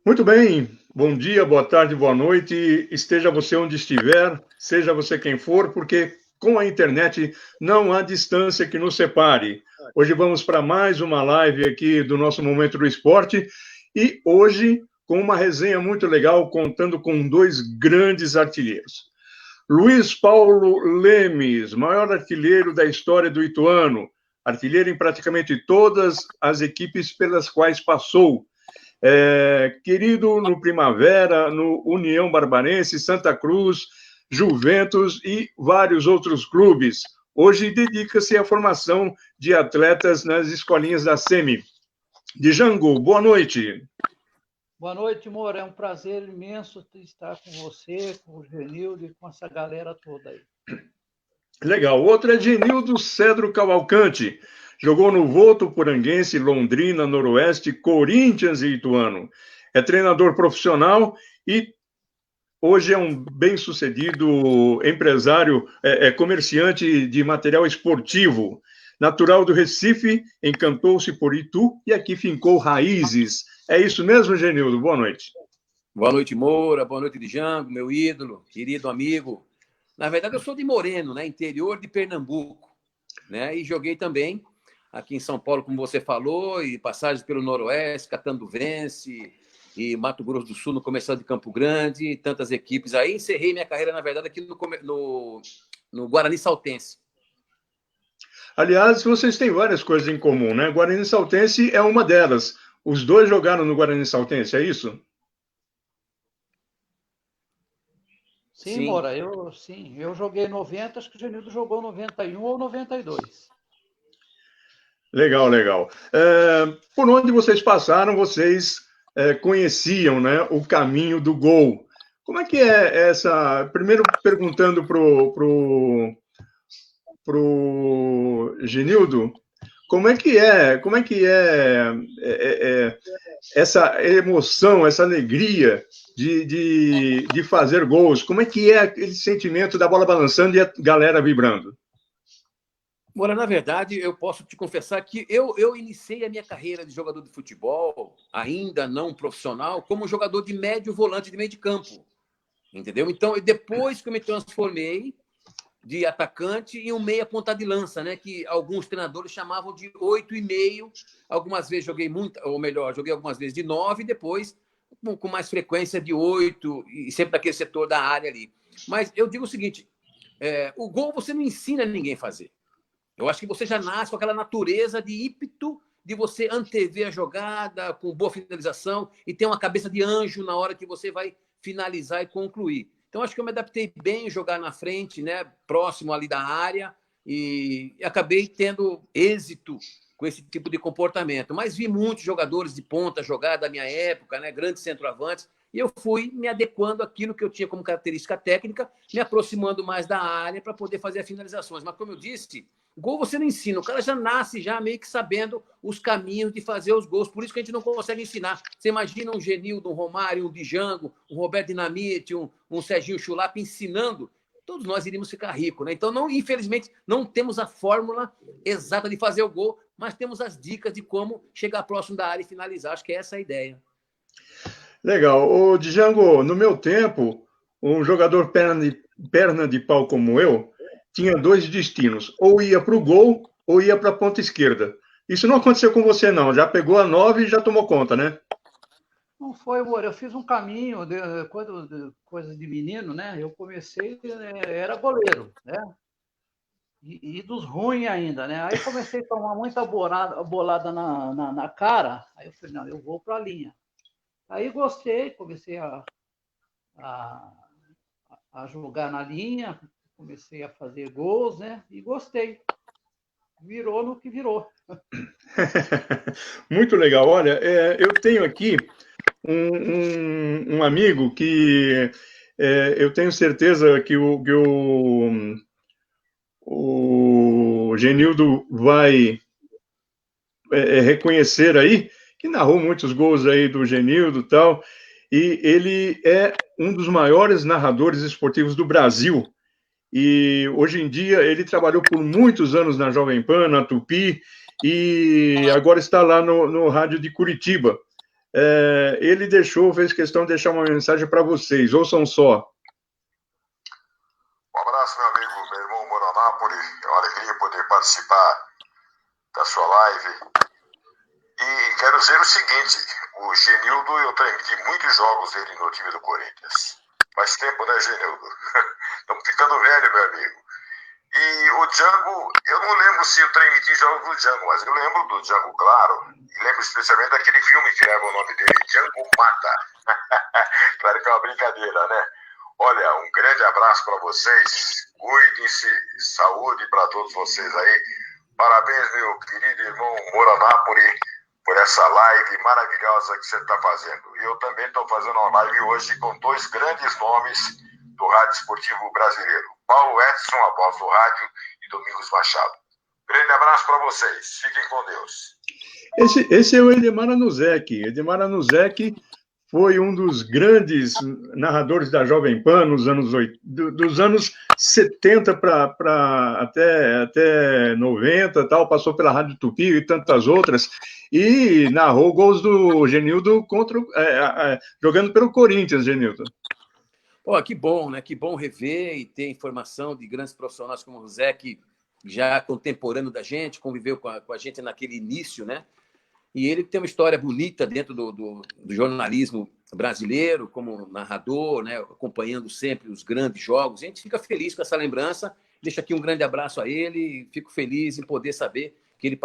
Muito bem, bom dia, boa tarde, boa noite, esteja você onde estiver, seja você quem for, porque com a internet não há distância que nos separe. Hoje vamos para mais uma live aqui do nosso Momento do Esporte e hoje com uma resenha muito legal, contando com dois grandes artilheiros. Luiz Paulo Lemes, maior artilheiro da história do Ituano, artilheiro em praticamente todas as equipes pelas quais passou. Querido no Primavera, no União Barbarense, Santa Cruz, Juventus e vários outros clubes. Hoje dedica-se à formação de atletas nas escolinhas da SEMI. Django, boa noite. Boa noite, Moura. É um prazer imenso estar com você, com o Genildo e com essa galera toda aí. Legal. Outro é Genildo Cedro Cavalcante. Jogou no Votuporanguense, Londrina, Noroeste, Corinthians e Ituano. É treinador profissional e hoje é um bem-sucedido empresário, comerciante de material esportivo. Natural do Recife, encantou-se por Itu e aqui fincou raízes. É isso mesmo, Genildo? Boa noite. Boa noite, Moura. Boa noite, Django, meu ídolo, querido amigo. Na verdade, eu sou de Moreno, né? Interior de Pernambuco, né? E joguei também aqui em São Paulo, como você falou, e passagens pelo Noroeste, Catanduvense e Mato Grosso do Sul, no Comercial de Campo Grande, tantas equipes. Aí encerrei minha carreira, na verdade, aqui no Guarani Saltense. Aliás, vocês têm várias coisas em comum, né? Guarani Saltense é uma delas. Os dois jogaram no Guarani Saltense, é isso? Sim, Moura, eu joguei 90, acho que o Genildo jogou 91 ou 92. Legal, legal. Por onde vocês passaram, vocês conheciam, né, o caminho do gol. Como é que é essa... Primeiro, perguntando pro Genildo, como é que é essa emoção, essa alegria de fazer gols? Como é que é aquele sentimento da bola balançando e a galera vibrando? Moura, na verdade, eu posso te confessar que eu iniciei a minha carreira de jogador de futebol, ainda não profissional, como jogador de médio volante de meio de campo, entendeu? Então, depois que eu me transformei de atacante e um meia ponta de lança, né? Que alguns treinadores chamavam de 8,5. Algumas vezes joguei muito, ou melhor, joguei algumas vezes de 9, e depois com mais frequência de 8, e sempre naquele setor da área ali. Mas eu digo o seguinte, o gol você não ensina ninguém a fazer. Eu acho que você já nasce com aquela natureza de ímpeto de você antever a jogada, com boa finalização, e ter uma cabeça de anjo na hora que você vai finalizar e concluir. Então, acho que eu me adaptei bem a jogar na frente, né, próximo ali da área, e acabei tendo êxito com esse tipo de comportamento. Mas vi muitos jogadores de ponta jogar da minha época, né, grandes centroavantes, e eu fui me adequando àquilo que eu tinha como característica técnica, me aproximando mais da área para poder fazer as finalizações. Mas, como eu disse, gol você não ensina, o cara já nasce já meio que sabendo os caminhos de fazer os gols, por isso que a gente não consegue ensinar. Você imagina um Genildo, um Romário, um Django, um Roberto Dinamite, um Serginho Chulapa ensinando, todos nós iríamos ficar ricos, né? Então, infelizmente, não temos a fórmula exata de fazer o gol, mas temos as dicas de como chegar próximo da área e finalizar. Acho que essa é a ideia. Legal. Ô, Django, no meu tempo, um jogador perna de pau como eu tinha dois destinos. Ou ia para o gol, ou ia para a ponta esquerda. Isso não aconteceu com você, não. Já pegou a 9 e já tomou conta, né? Não foi, amor. Eu fiz um caminho, coisa de menino, né? Eu comecei, era goleiro, né? E dos ruins ainda, né? Aí comecei a tomar muita bolada na cara. Aí eu falei, não, eu vou para a linha. Aí gostei, comecei a jogar na linha, comecei a fazer gols, né? E gostei. Virou no que virou. Muito legal. Olha, eu tenho aqui um amigo que eu tenho certeza que o Genildo vai reconhecer aí, que narrou muitos gols aí do Genildo e tal, e ele é um dos maiores narradores esportivos do Brasil. E hoje em dia ele trabalhou por muitos anos na Jovem Pan, na Tupi, e agora está lá no rádio de Curitiba. Ele fez questão de deixar uma mensagem para vocês. Ouçam só. Um abraço, meu amigo, meu irmão Moranápolis. É uma alegria poder participar da sua live. E quero dizer o seguinte, o Genildo, eu transmiti muitos jogos dele no time do Corinthians. Faz tempo, né, Genildo? Estamos ficando velho, meu amigo. E o Django, eu não lembro se eu transmiti jogos do Django, mas eu lembro do Django, claro. E lembro especialmente daquele filme que leva o nome dele, Django Mata. Claro que é uma brincadeira, né? Olha, um grande abraço para vocês. Cuidem-se, saúde para todos vocês aí. Parabéns, meu querido irmão Moranápolis, por essa live maravilhosa que você está fazendo. E eu também estou fazendo uma live hoje com dois grandes nomes do rádio esportivo brasileiro. Paulo Edson, a voz do rádio, e Domingos Machado. Grande abraço para vocês. Fiquem com Deus. Esse é o Edmar Anuzek. Edmar Anuzek foi um dos grandes narradores da Jovem Pan nos anos dos anos 70 até 90, tal, passou pela Rádio Tupi e tantas outras, e narrou gols do Genildo jogando pelo Corinthians, Genildo. Pô, que bom, né? Que bom rever e ter informação de grandes profissionais como o Zé, que já contemporâneo da gente, conviveu com a gente naquele início, né? E ele tem uma história bonita dentro do jornalismo brasileiro, como narrador, né? Acompanhando sempre os grandes jogos. A gente fica feliz com essa lembrança. Deixo aqui um grande abraço a ele. Fico feliz em poder saber que ele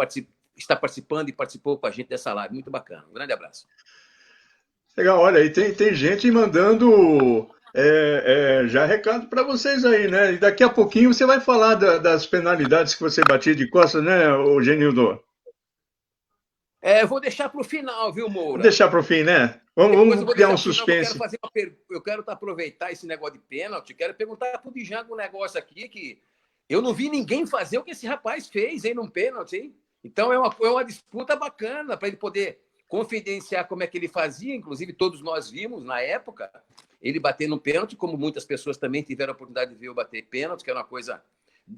está participando e participou com a gente dessa live. Muito bacana. Um grande abraço. Legal, olha, e tem gente mandando já recado para vocês aí, né? E daqui a pouquinho você vai falar das penalidades que você batia de costas, né, o Genildo? Vou deixar para o final, viu, Moura? Vou deixar para o fim, né? Vamos criar um suspense. Eu quero aproveitar esse negócio de pênalti, quero perguntar para o Django um negócio aqui que eu não vi ninguém fazer o que esse rapaz fez, hein, num pênalti, hein? Então é uma disputa bacana para ele poder confidenciar como é que ele fazia, inclusive todos nós vimos na época ele bater no pênalti, como muitas pessoas também tiveram a oportunidade de ver eu bater pênalti, que era uma coisa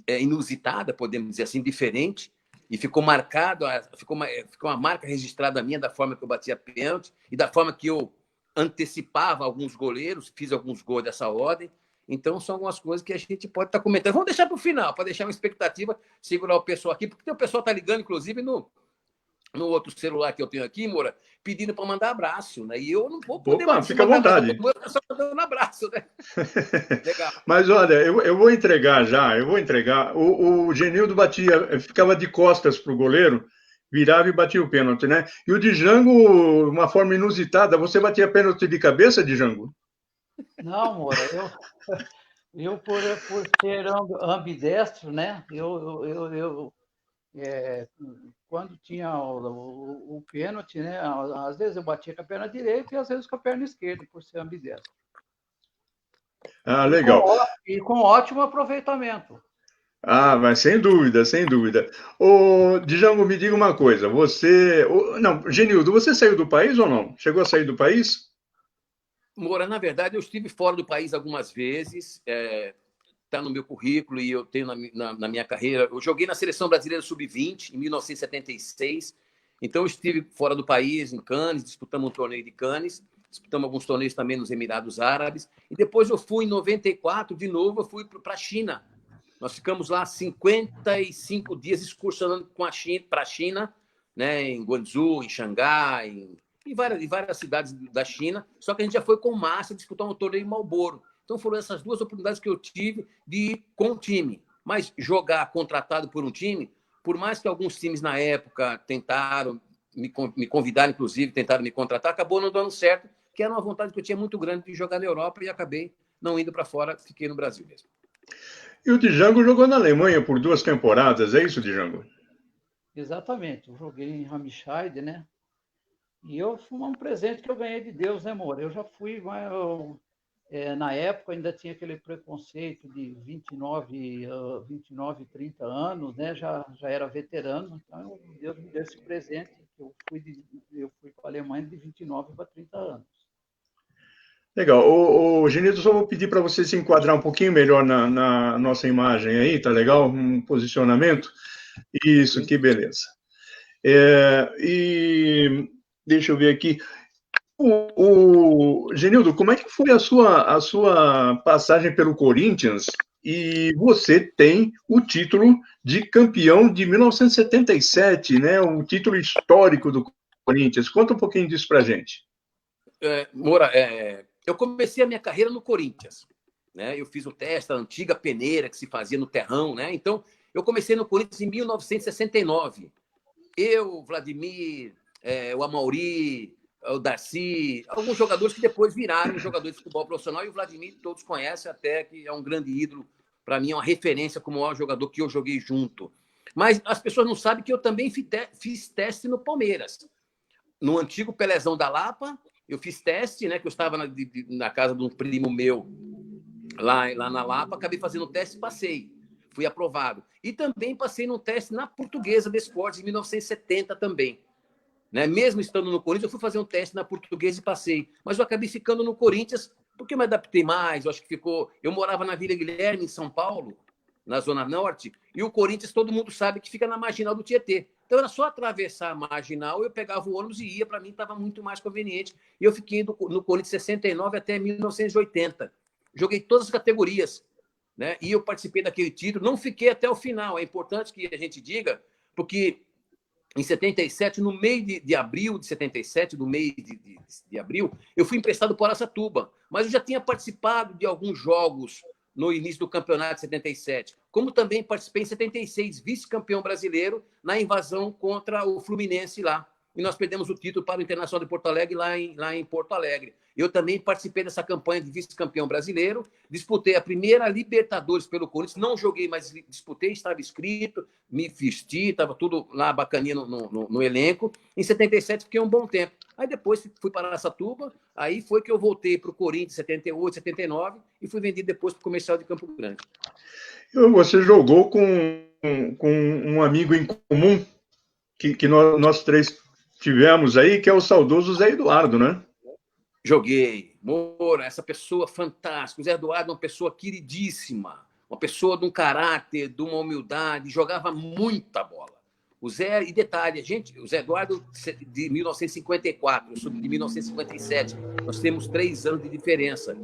inusitada, podemos dizer assim, diferente. E ficou marcado, ficou uma marca registrada minha da forma que eu batia pênalti e da forma que eu antecipava alguns goleiros, fiz alguns gols dessa ordem. Então, são algumas coisas que a gente pode estar comentando. Vamos deixar para o final, para deixar uma expectativa, segurar o pessoal aqui, porque o pessoal está ligando, inclusive, no outro celular que eu tenho aqui, Moura, pedindo para mandar abraço, né? E eu não vou poder... Opa, fica à vontade. Eu só dando abraço, né? Legal. Mas, olha, eu vou entregar já, O Genildo ficava de costas para o goleiro, virava e batia o pênalti, né? E o Django, uma forma inusitada, você batia pênalti de cabeça, Django? Não, Moura, eu por ser ambidestro, né? Quando tinha o pênalti, né? Às vezes eu batia com a perna direita e às vezes com a perna esquerda, por ser ambidestro. Ah, legal. E com ótimo aproveitamento. Ah, mas sem dúvida, sem dúvida. Ô, Django, me diga uma coisa. Não, Genildo, você saiu do país ou não? Chegou a sair do país? Moura, na verdade, eu estive fora do país algumas vezes. Está no meu currículo e eu tenho na minha carreira. Eu joguei na Seleção Brasileira Sub-20 em 1976. Então, eu estive fora do país, em Cannes, disputamos um torneio de Cannes, disputamos alguns torneios também nos Emirados Árabes. E depois eu fui, em 94, de novo, eu fui para a China. Nós ficamos lá 55 dias excursionando para a China, né, em Guangzhou, em Xangai, em várias cidades da China. Só que a gente já foi com massa disputar um torneio em Marlboro. Então, foram essas duas oportunidades que eu tive de ir com o time. Mas jogar contratado por um time, por mais que alguns times na época tentaram me convidar, inclusive, tentaram me contratar, acabou não dando certo, que era uma vontade que eu tinha muito grande de jogar na Europa e acabei não indo para fora, fiquei no Brasil mesmo. E o Django jogou na Alemanha por 2 temporadas, é isso, Django? Exatamente. Eu joguei em Remscheid, né? E foi um presente que eu ganhei de Deus, né, amor? Eu já fui... na época ainda tinha aquele preconceito de 29, 30 anos, né? Já era veterano, então Deus me deu esse presente. Eu fui para a Alemanha de 29 para 30 anos. Legal. O Genildo, só vou pedir para você se enquadrar um pouquinho melhor na nossa imagem aí, tá legal? Um posicionamento. Isso, que beleza. E deixa eu ver aqui. Genildo, como é que foi a sua passagem pelo Corinthians? E você tem o título de campeão de 1977, né? Um título histórico do Corinthians. Conta um pouquinho disso pra gente. Moura, eu comecei a minha carreira no Corinthians, né? Eu fiz o teste, a antiga peneira que se fazia no terrão, né? Então, eu comecei no Corinthians em 1969. Eu, Vladimir, o Amauri, o Darcy, alguns jogadores que depois viraram jogadores de futebol profissional, e o Vladimir todos conhecem, até que é um grande ídolo, para mim é uma referência como o maior jogador que eu joguei junto. Mas as pessoas não sabem que eu também fiz teste no Palmeiras. No antigo Pelezão da Lapa, eu fiz teste, né, que eu estava na casa de um primo meu, lá na Lapa, acabei fazendo o teste e passei. Fui aprovado. E também passei num teste na Portuguesa de Esportes, em 1970 também. Né? Mesmo estando no Corinthians, eu fui fazer um teste na Portuguesa e passei. Mas eu acabei ficando no Corinthians porque eu me adaptei mais. Eu acho que ficou... Eu morava na Vila Guilherme, em São Paulo, na Zona Norte, e o Corinthians, todo mundo sabe que fica na Marginal do Tietê. Então era só atravessar a Marginal, eu pegava o ônibus e ia. Para mim estava muito mais conveniente. E eu fiquei no Corinthians 69 até 1980. Joguei todas as categorias. Né? E eu participei daquele título, não fiquei até o final. É importante que a gente diga, porque em 77, no mês de abril de 77, no mês de abril, eu fui emprestado para Araçatuba, mas eu já tinha participado de alguns jogos no início do campeonato de 77, como também participei em 76, vice-campeão brasileiro, na invasão contra o Fluminense lá. E nós perdemos o título para o Internacional de Porto Alegre, lá em Porto Alegre. Eu também participei dessa campanha de vice-campeão brasileiro, disputei a primeira Libertadores pelo Corinthians, não joguei, mas disputei, estava inscrito, me vesti, estava tudo lá bacaninha no elenco. Em 77 fiquei um bom tempo. Aí depois fui para Araçatuba, aí foi que eu voltei para o Corinthians em 78, 79 e fui vendido depois para o Comercial de Campo Grande. Você jogou com um amigo em comum que nós três tivemos aí, que é o saudoso Zé Eduardo, né? Joguei. Moura, essa pessoa fantástica. O Zé Eduardo é uma pessoa queridíssima, uma pessoa de um caráter, de uma humildade, jogava muita bola. O Zé, e detalhe, o Zé Eduardo de 1954, eu sou de 1957, nós temos 3 anos de diferença.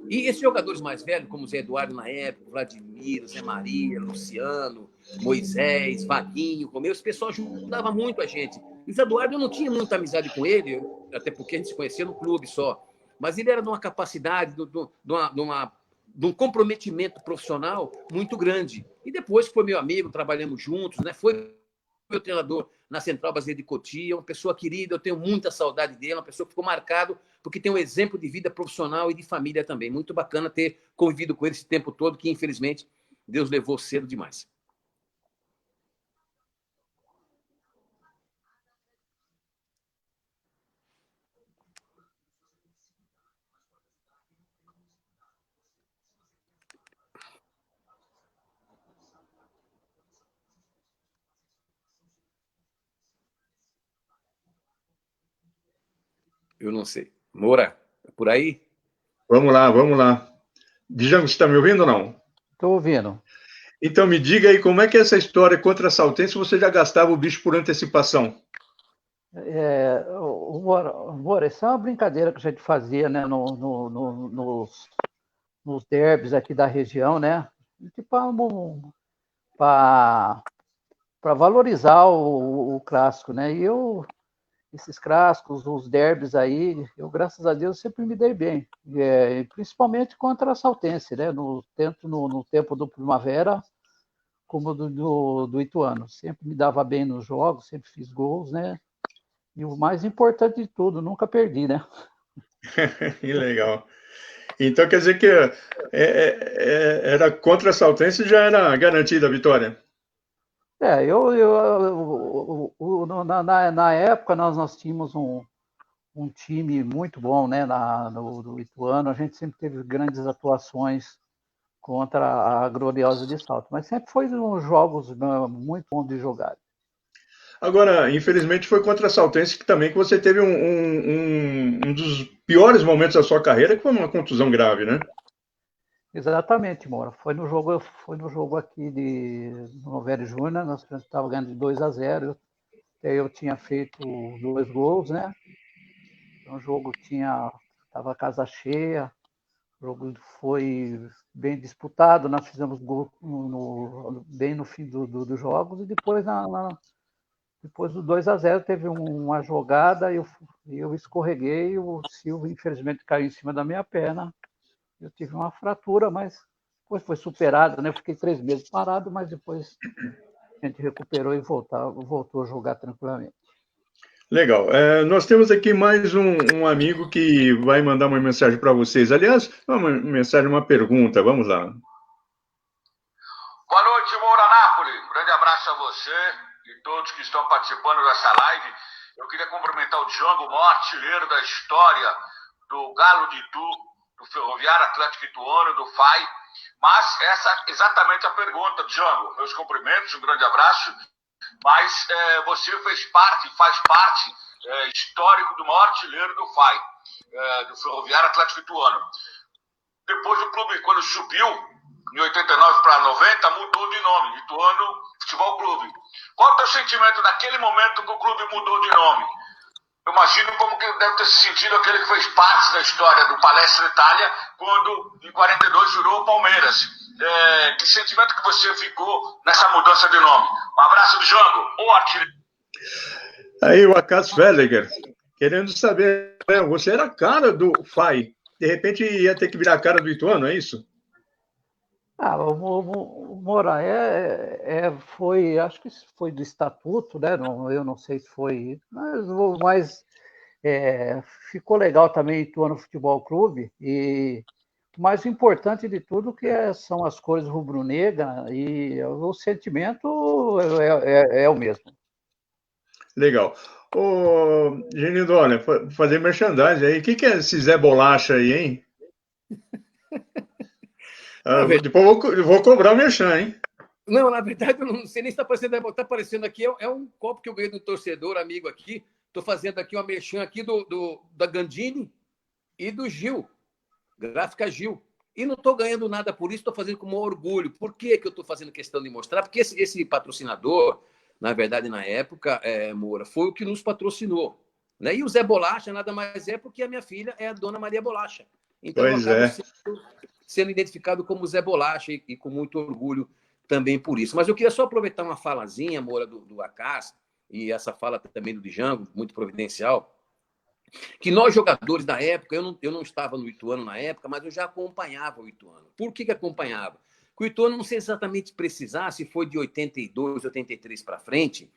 E esses jogadores mais velhos, como o Zé Eduardo na época, Vladimir, Zé Maria, Luciano, Moisés, Vaguinho, como esse pessoal ajudava muito a gente. E o Zé Eduardo, eu não tinha muita amizade com ele, até porque a gente se conhecia no clube só, mas ele era de uma capacidade, de um comprometimento profissional muito grande. E depois que foi meu amigo, trabalhamos juntos, né? Foi meu treinador na Central Brasileira de Cotia, uma pessoa querida, eu tenho muita saudade dele, uma pessoa que ficou marcado porque tem um exemplo de vida profissional e de família também. Muito bacana ter convivido com ele esse tempo todo, que infelizmente Deus levou cedo demais. Eu não sei. Moura, por aí? Vamos lá. Django, você está me ouvindo ou não? Estou ouvindo. Então me diga aí, como é que é essa história contra a Saltense, você já gastava o bicho por antecipação? Moura, isso é uma brincadeira que a gente fazia, né, nos derbys aqui da região, né? Para valorizar o clássico, né? E esses clássicos, os derbys aí, eu, graças a Deus, sempre me dei bem. Principalmente contra a Saltense, né? Tanto no tempo do Primavera, como do Ituano. Sempre me dava bem nos jogos, sempre fiz gols, né? E o mais importante de tudo, nunca perdi, né? Que legal. Então quer dizer que era contra a Saltense e já era garantida a vitória? Na época nós tínhamos um time muito bom, né? No Ituano, a gente sempre teve grandes atuações contra a Gloriosa de Salto, mas sempre foi uns jogos muito bons de jogar. Agora, infelizmente, foi contra a Saltense que você teve um dos piores momentos da sua carreira, que foi uma contusão grave, né? Exatamente, Moura. Foi no jogo aqui no Novelli Júnior, nós estávamos ganhando de 2-0. eu tinha feito 2 gols, né? Então, o jogo estava casa cheia, o jogo foi bem disputado, nós fizemos gol bem no fim dos jogos, e depois, depois do 2-0 teve uma jogada, eu escorreguei, o Silvio infelizmente caiu em cima da minha perna, eu tive uma fratura, mas depois foi superado, né? Eu fiquei 3 meses parado, mas depois a gente recuperou e voltou a jogar tranquilamente. Legal. Nós temos aqui mais um amigo que vai mandar uma mensagem para vocês. Aliás, uma mensagem, uma pergunta. Vamos lá. Boa noite, Moura Nápoles. Um grande abraço a você e todos que estão participando dessa live. Eu queria cumprimentar o Django, o maior artilheiro da história do Galo de Itu, do Ferroviário Atlético Ituano, do FAI. Mas essa é exatamente a pergunta, Django. Meus cumprimentos, um grande abraço. Mas você faz parte histórico do maior artilheiro do FAI, do Ferroviário Atlético Ituano. Depois o clube, quando subiu, em 89 para 90, mudou de nome, Ituano Futebol Clube. Qual é o teu sentimento naquele momento que o clube mudou de nome? Eu imagino como que deve ter se sentido aquele que fez parte da história do Palestra Itália, quando em 42 virou o Palmeiras. Que sentimento que você ficou nessa mudança de nome? Um abraço do Django, o artilheiro. Aí o Acas Felliger, querendo saber, você era a cara do FAI, de repente ia ter que virar a cara do Ituano, é isso? O Moura foi, acho que foi do estatuto, né? Eu não sei se foi, mas ficou legal também Ituano Futebol Clube, e o mais importante de tudo são as cores rubro-negra, e o sentimento é o mesmo. Legal. Ô, Genido, olha, fazer merchandising aí. O que é esse Zé Bolacha aí, hein? Depois eu vou cobrar o merchan, hein? Não, na verdade, eu não sei nem se está aparecendo. Está aparecendo aqui, é um copo que eu ganhei do torcedor, amigo aqui. Estou fazendo aqui uma merchan aqui da Gandini e do Gil, Gráfica Gil. E não estou ganhando nada por isso, estou fazendo com o maior orgulho. Por que eu estou fazendo questão de mostrar? Porque esse patrocinador, na verdade, na época, Moura, foi o que nos patrocinou. Né? E o Zé Bolacha nada mais é porque a minha filha é a Dona Maria Bolacha. Então, pois eu acabo sendo identificado como Zé Bolacha e com muito orgulho também por isso. Mas eu queria só aproveitar uma falazinha, Moura, do Acas, e essa fala também do Django, muito providencial, que nós, jogadores da época, eu não estava no Ituano na época, mas eu já acompanhava o Ituano. Por que acompanhava? Porque o Ituano, não sei exatamente precisar, se foi de 82, 83 para frente,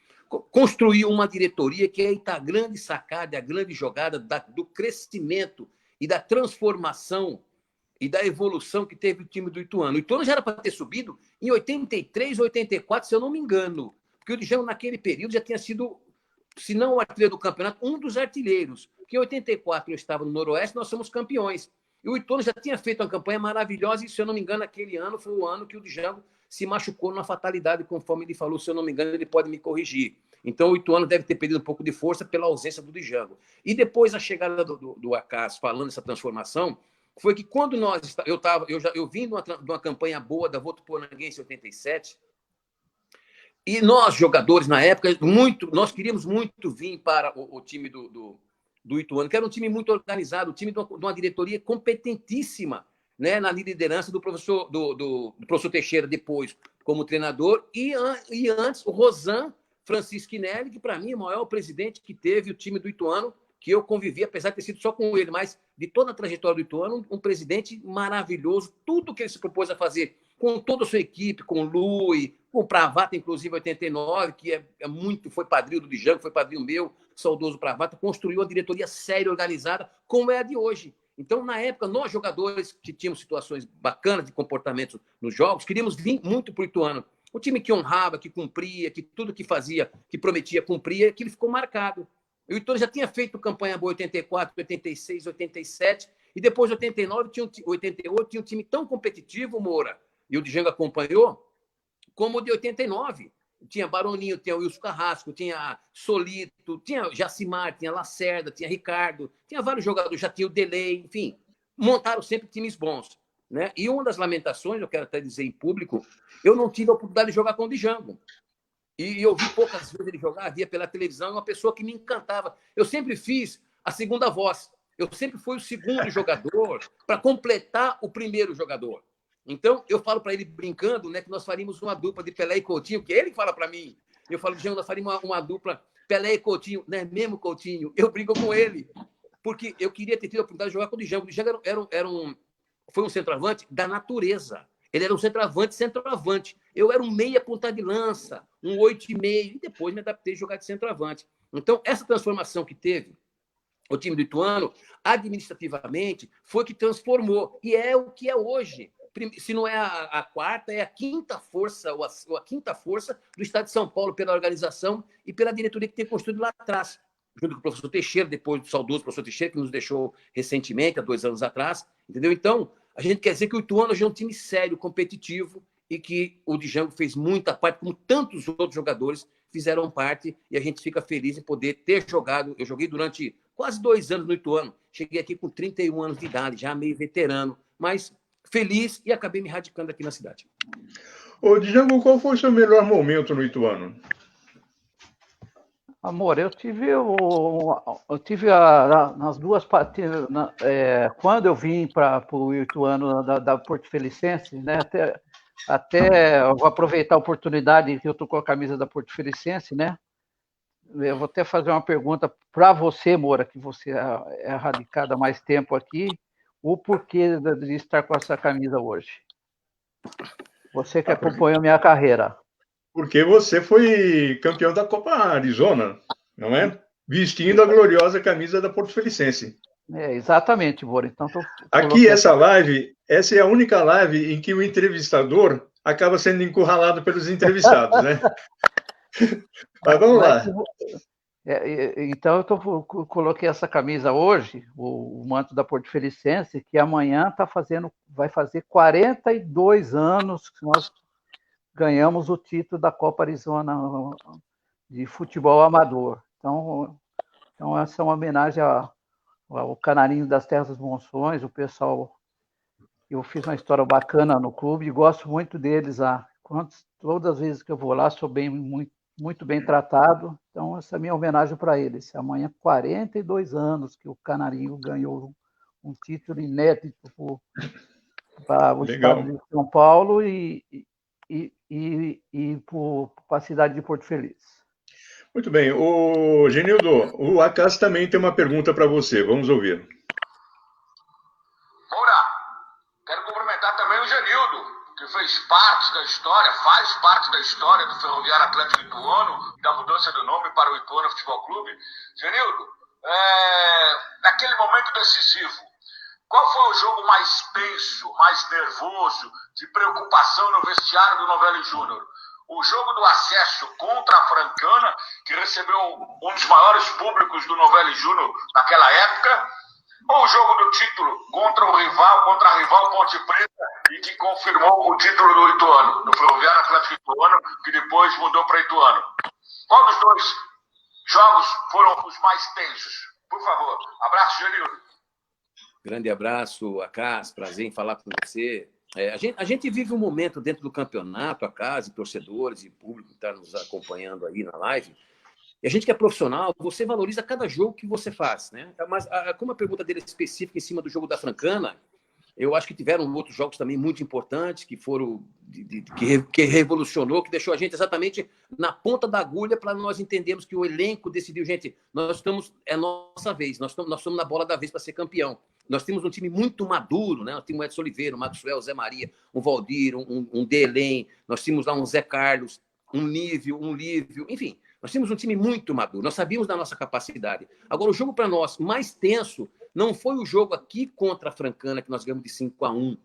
construiu uma diretoria que é a grande sacada, a grande jogada do crescimento e da transformação e da evolução que teve o time do Ituano. O Ituano já era para ter subido em 83, 84, se eu não me engano, porque o Django, naquele período, já tinha sido, se não o artilheiro do campeonato, um dos artilheiros. Porque em 84 eu estava no Noroeste, nós somos campeões. E o Ituano já tinha feito uma campanha maravilhosa, e, se eu não me engano, aquele ano foi o ano que o Django se machucou numa fatalidade, conforme ele falou. Se eu não me engano, ele pode me corrigir. Então, o Ituano deve ter perdido um pouco de força pela ausência do Django. E depois, a chegada do Acas, falando essa transformação, foi que quando eu vim de uma campanha boa da Votuporanga-ense em 87, e nós, jogadores, na época, nós queríamos muito vir para o time do Ituano, que era um time muito organizado, um time de uma diretoria competentíssima, né, na liderança do professor Teixeira, depois como treinador, e antes o Rosan Francisquinelli, que para mim é o maior presidente que teve o time do Ituano, que eu convivi, apesar de ter sido só com ele, mas de toda a trajetória do Ituano, um presidente maravilhoso, tudo que ele se propôs a fazer, com toda a sua equipe, com o Lui, com o Pravata, inclusive, 89, que foi padrinho do Django, foi padrinho meu, saudoso Pravata, construiu uma diretoria séria, organizada, como é a de hoje. Então, na época, nós, jogadores que tínhamos situações bacanas de comportamento nos jogos, queríamos vir muito para o Ituano. O time que honrava, que cumpria, que tudo que fazia, que prometia, cumpria, que ele ficou marcado. O Ituano já tinha feito campanha boa em 84, 86, 87, e depois de 89, 88, tinha um time tão competitivo, Moura, e o Django acompanhou, como o de 89. Tinha Baroninho, tinha Wilson Carrasco, tinha Solito, tinha Jacimar, tinha Lacerda, tinha Ricardo, tinha vários jogadores, já tinha o Delay, enfim, montaram sempre times bons. Né? E uma das lamentações, eu quero até dizer em público, eu não tive a oportunidade de jogar com o Django. E eu vi poucas vezes ele jogar, via pela televisão, é uma pessoa que me encantava. Eu sempre fiz a segunda voz. Eu sempre fui o segundo jogador para completar o primeiro jogador. Então, eu falo para ele brincando, né, que nós faríamos uma dupla de Pelé e Coutinho, que ele fala para mim. Eu falo, Django, nós faríamos uma dupla Pelé e Coutinho, não é mesmo Coutinho? Eu brinco com ele, porque eu queria ter tido a oportunidade de jogar com o Django. O Django foi um centroavante da natureza. Ele era um centroavante. Eu era um meia ponta de lança, um 8,5, e depois me adaptei a jogar de centroavante. Então, essa transformação que teve o time do Ituano, administrativamente, foi que transformou. E é o que é hoje. Se não é a quarta, é a quinta força, ou a quinta força do Estado de São Paulo, pela organização e pela diretoria que tem construído lá atrás, junto com o professor Teixeira, depois do saudoso professor Teixeira, que nos deixou recentemente, há 2 anos atrás. Entendeu? Então, a gente quer dizer que o Ituano hoje é um time sério, competitivo, e que o Django fez muita parte, como tantos outros jogadores fizeram parte, e a gente fica feliz em poder ter jogado. Eu joguei durante quase 2 anos no Ituano. Cheguei aqui com 31 anos de idade, já meio veterano, mas feliz, e acabei me radicando aqui na cidade. Ô, Django, qual foi o seu melhor momento no Ituano? Amor, eu tive nas duas partidas, quando eu vim para o Ituano da Porto Felicense, né? Até eu vou aproveitar a oportunidade que eu estou com a camisa da Porto Felicense, né? Eu vou até fazer uma pergunta para você, Moura, que você é radicada há mais tempo aqui, o porquê de estar com essa camisa hoje. Você que acompanhou a minha carreira. Porque você foi campeão da Copa Arizona, não é? Vestindo a gloriosa camisa da Porto Felicense. Exatamente, Moura. Então, aqui, essa é a única live em que o entrevistador acaba sendo encurralado pelos entrevistados, né? Mas vamos lá. Então, eu coloquei essa camisa hoje, o manto da Porto Felicense, que amanhã vai fazer 42 anos que nós ganhamos o título da Copa Arizona de futebol amador. Então essa é uma homenagem ao Canarinho das Terras dos Monções, o pessoal. Eu fiz uma história bacana no clube e gosto muito deles lá. Todas as vezes que eu vou lá, sou muito bem tratado. Então, essa é a minha homenagem para eles. Amanhã, 42 anos que o Canarinho ganhou um título inédito para o estado de São Paulo e para a cidade de Porto Feliz. Muito bem. O Genildo, o Acas também tem uma pergunta para você. Vamos ouvir. Moura, quero cumprimentar também o Genildo, que faz parte da história do Ferroviário Atlético Ituano, da mudança do nome para o Ituano Futebol Clube. Genildo, naquele momento decisivo, qual foi o jogo mais tenso, mais nervoso, de preocupação no vestiário do Novelli Júnior? O jogo do acesso contra a Francana, que recebeu um dos maiores públicos do Novelli Júnior naquela época, ou o jogo do título contra a rival Ponte Preta, e que confirmou o título do Ituano, do Ferroviário Atlético Ituano, que depois mudou para Ituano? Qual dos 2 jogos foram os mais tensos? Por favor, abraço, Genildo. Grande abraço, Acas, prazer em falar com você. A gente vive um momento dentro do campeonato, Acas, e torcedores e público que está nos acompanhando aí na live. E a gente que é profissional, você valoriza cada jogo que você faz, né? Mas como a pergunta dele é específica em cima do jogo da Francana, eu acho que tiveram outros jogos também muito importantes, que foram que revolucionou, que deixou a gente exatamente na ponta da agulha para nós entendermos que o elenco decidiu, gente, é nossa vez, nós estamos na bola da vez para ser campeão. Nós temos um time muito maduro, né? Nós temos o Edson Oliveira, o Maxwell, o Zé Maria, um Valdir, um Delém, nós tínhamos lá um Zé Carlos, um Lívio, enfim, nós tínhamos um time muito maduro, nós sabíamos da nossa capacidade. Agora, o jogo para nós mais tenso não foi o jogo aqui contra a Francana, que nós ganhamos de 5-1,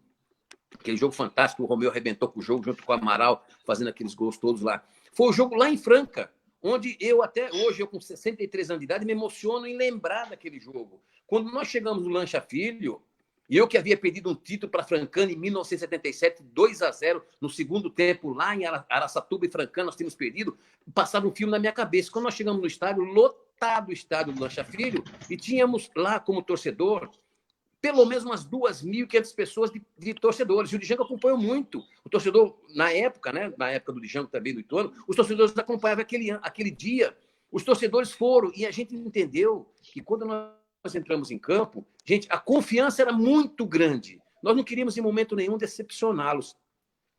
aquele jogo fantástico, o Romeu arrebentou com o jogo, junto com o Amaral, fazendo aqueles gols todos lá. Foi o jogo lá em Franca, onde eu até hoje, eu com 63 anos de idade, me emociono em lembrar daquele jogo. Quando nós chegamos no Lancha Filho, e eu que havia pedido um título para a Francana em 1977, 2-0, no segundo tempo, lá em Araçatuba e Francana, nós tínhamos perdido, passava um filme na minha cabeça. Quando nós chegamos no estádio, lotado o estádio do Lancha Filho, e tínhamos lá como torcedor pelo menos umas 2.500 pessoas de torcedores. E o Django acompanhou muito. O torcedor, na época, né? Na época do Django também, do Ituano, os torcedores acompanhavam aquele dia. Os torcedores foram, e a gente entendeu que quando nós entramos em campo, gente, a confiança era muito grande. Nós não queríamos, em momento nenhum, decepcioná-los.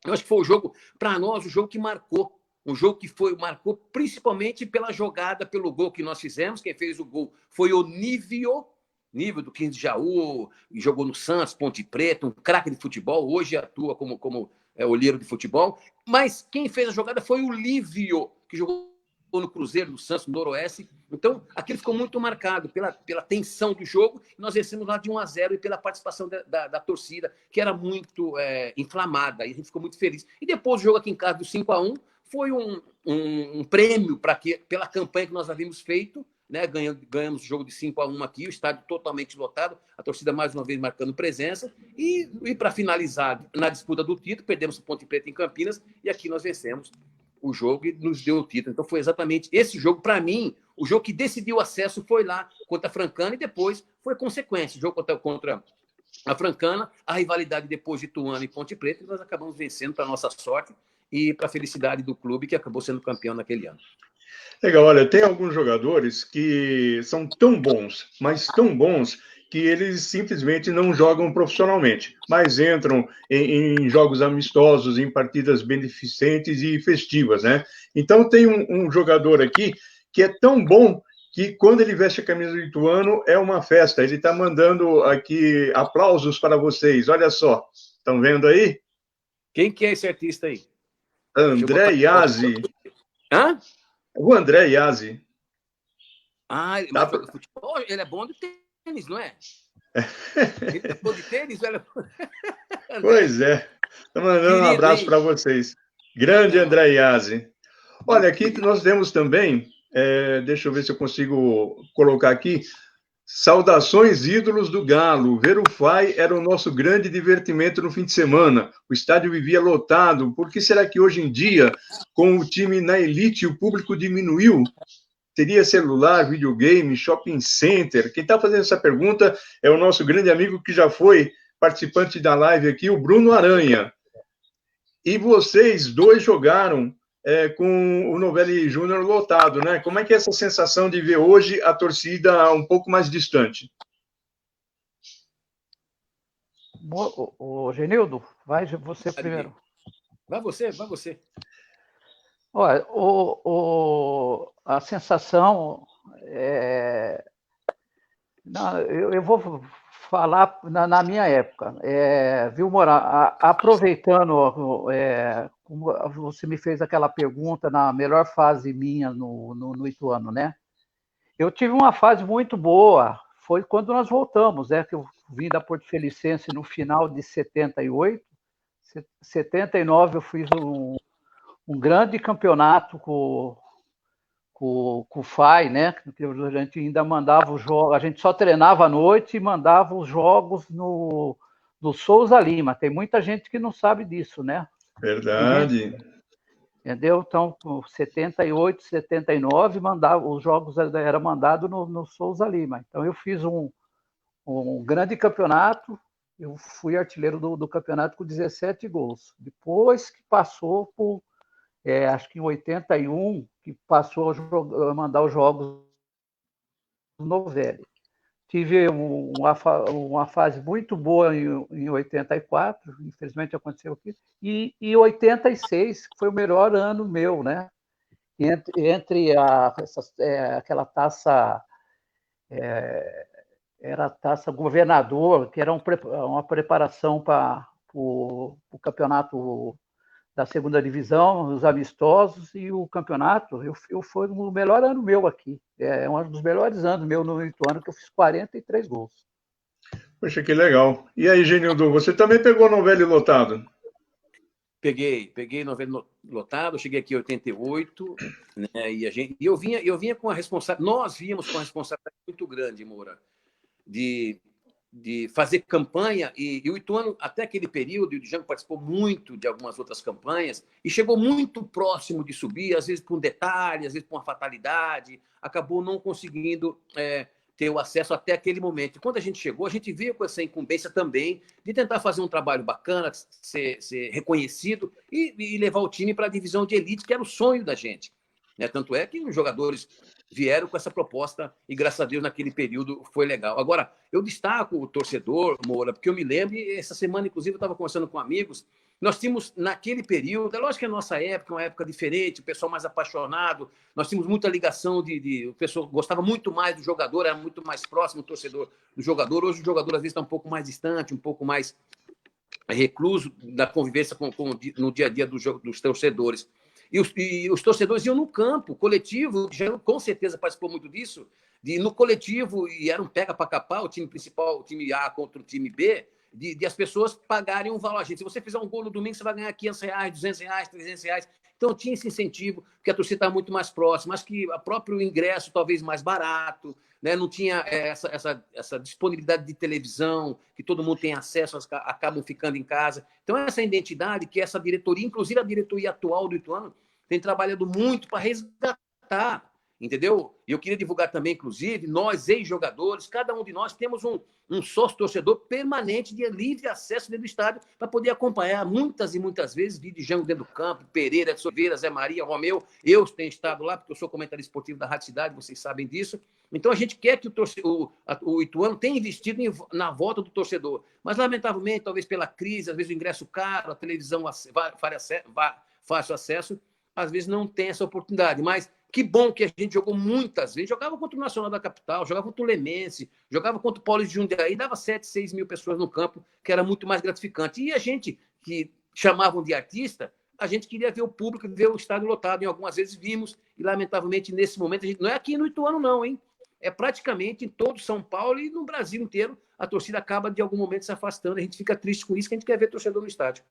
Eu acho que foi o jogo, para nós, o jogo que marcou. Um jogo que marcou principalmente pela jogada, pelo gol que nós fizemos. Quem fez o gol foi o Nível do 15 de Jaú, jogou no Santos, Ponte Preta, um craque de futebol, hoje atua como olheiro de futebol. Mas quem fez a jogada foi o Lívio, que jogou no Cruzeiro, no Santos, no Noroeste. Então, aquilo ficou muito marcado pela tensão do jogo. Nós vencemos lá de 1-0 e pela participação da torcida, que era muito inflamada. E a gente ficou muito feliz. E depois o jogo aqui em casa do 5-1 foi um prêmio pela campanha que nós havíamos feito, né? Ganhamos o jogo de 5-1 aqui, o estádio totalmente lotado, a torcida mais uma vez marcando presença. E para finalizar, na disputa do título, perdemos o Ponte Preta em Campinas e aqui nós vencemos o jogo e nos deu o título. Então foi exatamente esse jogo, para mim, o jogo que decidiu o acesso foi lá contra a Francana e depois foi consequência. O jogo contra a Francana, a rivalidade depois de Ituano e Ponte Preta, e nós acabamos vencendo, para nossa sorte e para a felicidade do clube, que acabou sendo campeão naquele ano. Legal, olha, tem alguns jogadores que são tão bons, mas tão bons, que eles simplesmente não jogam profissionalmente, mas entram em jogos amistosos, em partidas beneficentes e festivas, né? Então tem um jogador aqui que é tão bom que quando ele veste a camisa do Ituano é uma festa. Ele está mandando aqui aplausos para vocês. Olha só, estão vendo aí? Quem que é esse artista aí? André Iazzi. Hã? O André Iazzi. Ah, mas joga futebol? Ele é bom de tênis, não é? Ele é bom de tênis, velho? Pois é. Estou mandando um abraço para vocês. Grande André Iazzi. Olha, aqui nós temos também, deixa eu ver se eu consigo colocar aqui, saudações ídolos do Galo. Ver o Fai era o nosso grande divertimento no fim de semana. O estádio vivia lotado. Por que será que hoje em dia, com o time na elite, o público diminuiu? Teria celular, videogame, shopping center? Quem está fazendo essa pergunta é o nosso grande amigo que já foi participante da live aqui, o Bruno Aranha. E vocês dois jogaram com o Novelli Júnior lotado, né? Como é que é essa sensação de ver hoje a torcida um pouco mais distante? O Genildo, vai você primeiro. Vai você. Olha, a sensação eu vou falar na minha época, viu, Moura? Aproveitando, como você me fez aquela pergunta na melhor fase minha no Ituano, né? Eu tive uma fase muito boa, foi quando nós voltamos, que eu vim da Porto Felicense no final de 78, 79 eu fiz um grande campeonato com o FAI, né? A gente ainda mandava os jogos, a gente só treinava à noite e mandava os jogos no Souza Lima. Tem muita gente que não sabe disso, né? Verdade. Entendeu? Então, com 78, 79, os jogos eram mandados no Souza Lima. Então, eu fiz um grande campeonato, eu fui artilheiro do campeonato com 17 gols. Depois que passou por acho que em 81, que passou a mandar os jogos do Novelli. Tive uma fase muito boa em 84, infelizmente aconteceu aqui, e 86, que foi o melhor ano meu, né? Entre aquela taça, era a taça governador, que era uma preparação para o campeonato da segunda divisão, os amistosos e o campeonato, foi o melhor ano meu aqui. É um dos melhores anos meu no Ituano, que eu fiz 43 gols. Poxa, que legal. E aí, Genildo, você também pegou Novelli lotado? Peguei Novelli lotado, cheguei aqui em 88, né, e eu vinha com a responsabilidade, nós víamos com a responsabilidade muito grande, Moura, de fazer campanha, e o Ituano, até aquele período, o Django participou muito de algumas outras campanhas, e chegou muito próximo de subir, às vezes por um detalhe, às vezes por uma fatalidade, acabou não conseguindo ter o acesso até aquele momento. E quando a gente chegou, a gente veio com essa incumbência também de tentar fazer um trabalho bacana, ser reconhecido e levar o time para a divisão de elite, que era o sonho da gente. Né? Tanto é que os jogadores vieram com essa proposta e, graças a Deus, naquele período foi legal. Agora, eu destaco o torcedor, Moura, porque eu me lembro, e essa semana, inclusive, eu estava conversando com amigos, nós tínhamos, naquele período, é lógico que a nossa época é uma época diferente, o pessoal mais apaixonado, nós tínhamos muita ligação o pessoal gostava muito mais do jogador, era muito mais próximo o torcedor do jogador. Hoje o jogador, às vezes, está um pouco mais distante, um pouco mais recluso da convivência no dia a dia dos torcedores. E os torcedores iam no campo, coletivo, já com certeza participou muito disso, no coletivo, e era um pega para capar, o time principal, o time A contra o time B, de as pessoas pagarem um valor. Gente, se você fizer um gol no domingo, você vai ganhar R$500, R$200, R$300. Então, tinha esse incentivo, porque a torcida estava muito mais próxima, mas que o próprio ingresso talvez mais barato, né? Não tinha essa disponibilidade de televisão, que todo mundo tem acesso, acabam ficando em casa. Então, essa identidade que essa diretoria, inclusive a diretoria atual do Ituano, tem trabalhado muito para resgatar, entendeu? E eu queria divulgar também, inclusive, nós, ex-jogadores, cada um de nós temos um sócio-torcedor permanente de livre acesso dentro do estádio para poder acompanhar muitas e muitas vezes vídeo de Jango dentro do campo, Pereira, Silveira, Zé Maria, Romeu. Eu tenho estado lá porque eu sou comentarista esportivo da Rádio Cidade, vocês sabem disso. Então, a gente quer que o Ituano tenha investido na volta do torcedor. Mas, lamentavelmente, talvez pela crise, às vezes o ingresso caro, a televisão fácil acesso, às vezes não tem essa oportunidade. Mas que bom que a gente jogou muitas vezes. Jogava contra o Nacional da Capital, jogava contra o Lemense, jogava contra o Paulo de Jundiaí, dava 7, 6 mil pessoas no campo, que era muito mais gratificante. E a gente, que chamavam de artista, a gente queria ver o público, ver o estádio lotado. E algumas vezes vimos, e lamentavelmente nesse momento, a gente, não é aqui no Ituano não, hein? É praticamente em todo São Paulo e no Brasil inteiro, a torcida acaba de algum momento se afastando. A gente fica triste com isso, que a gente quer ver torcedor no estádio.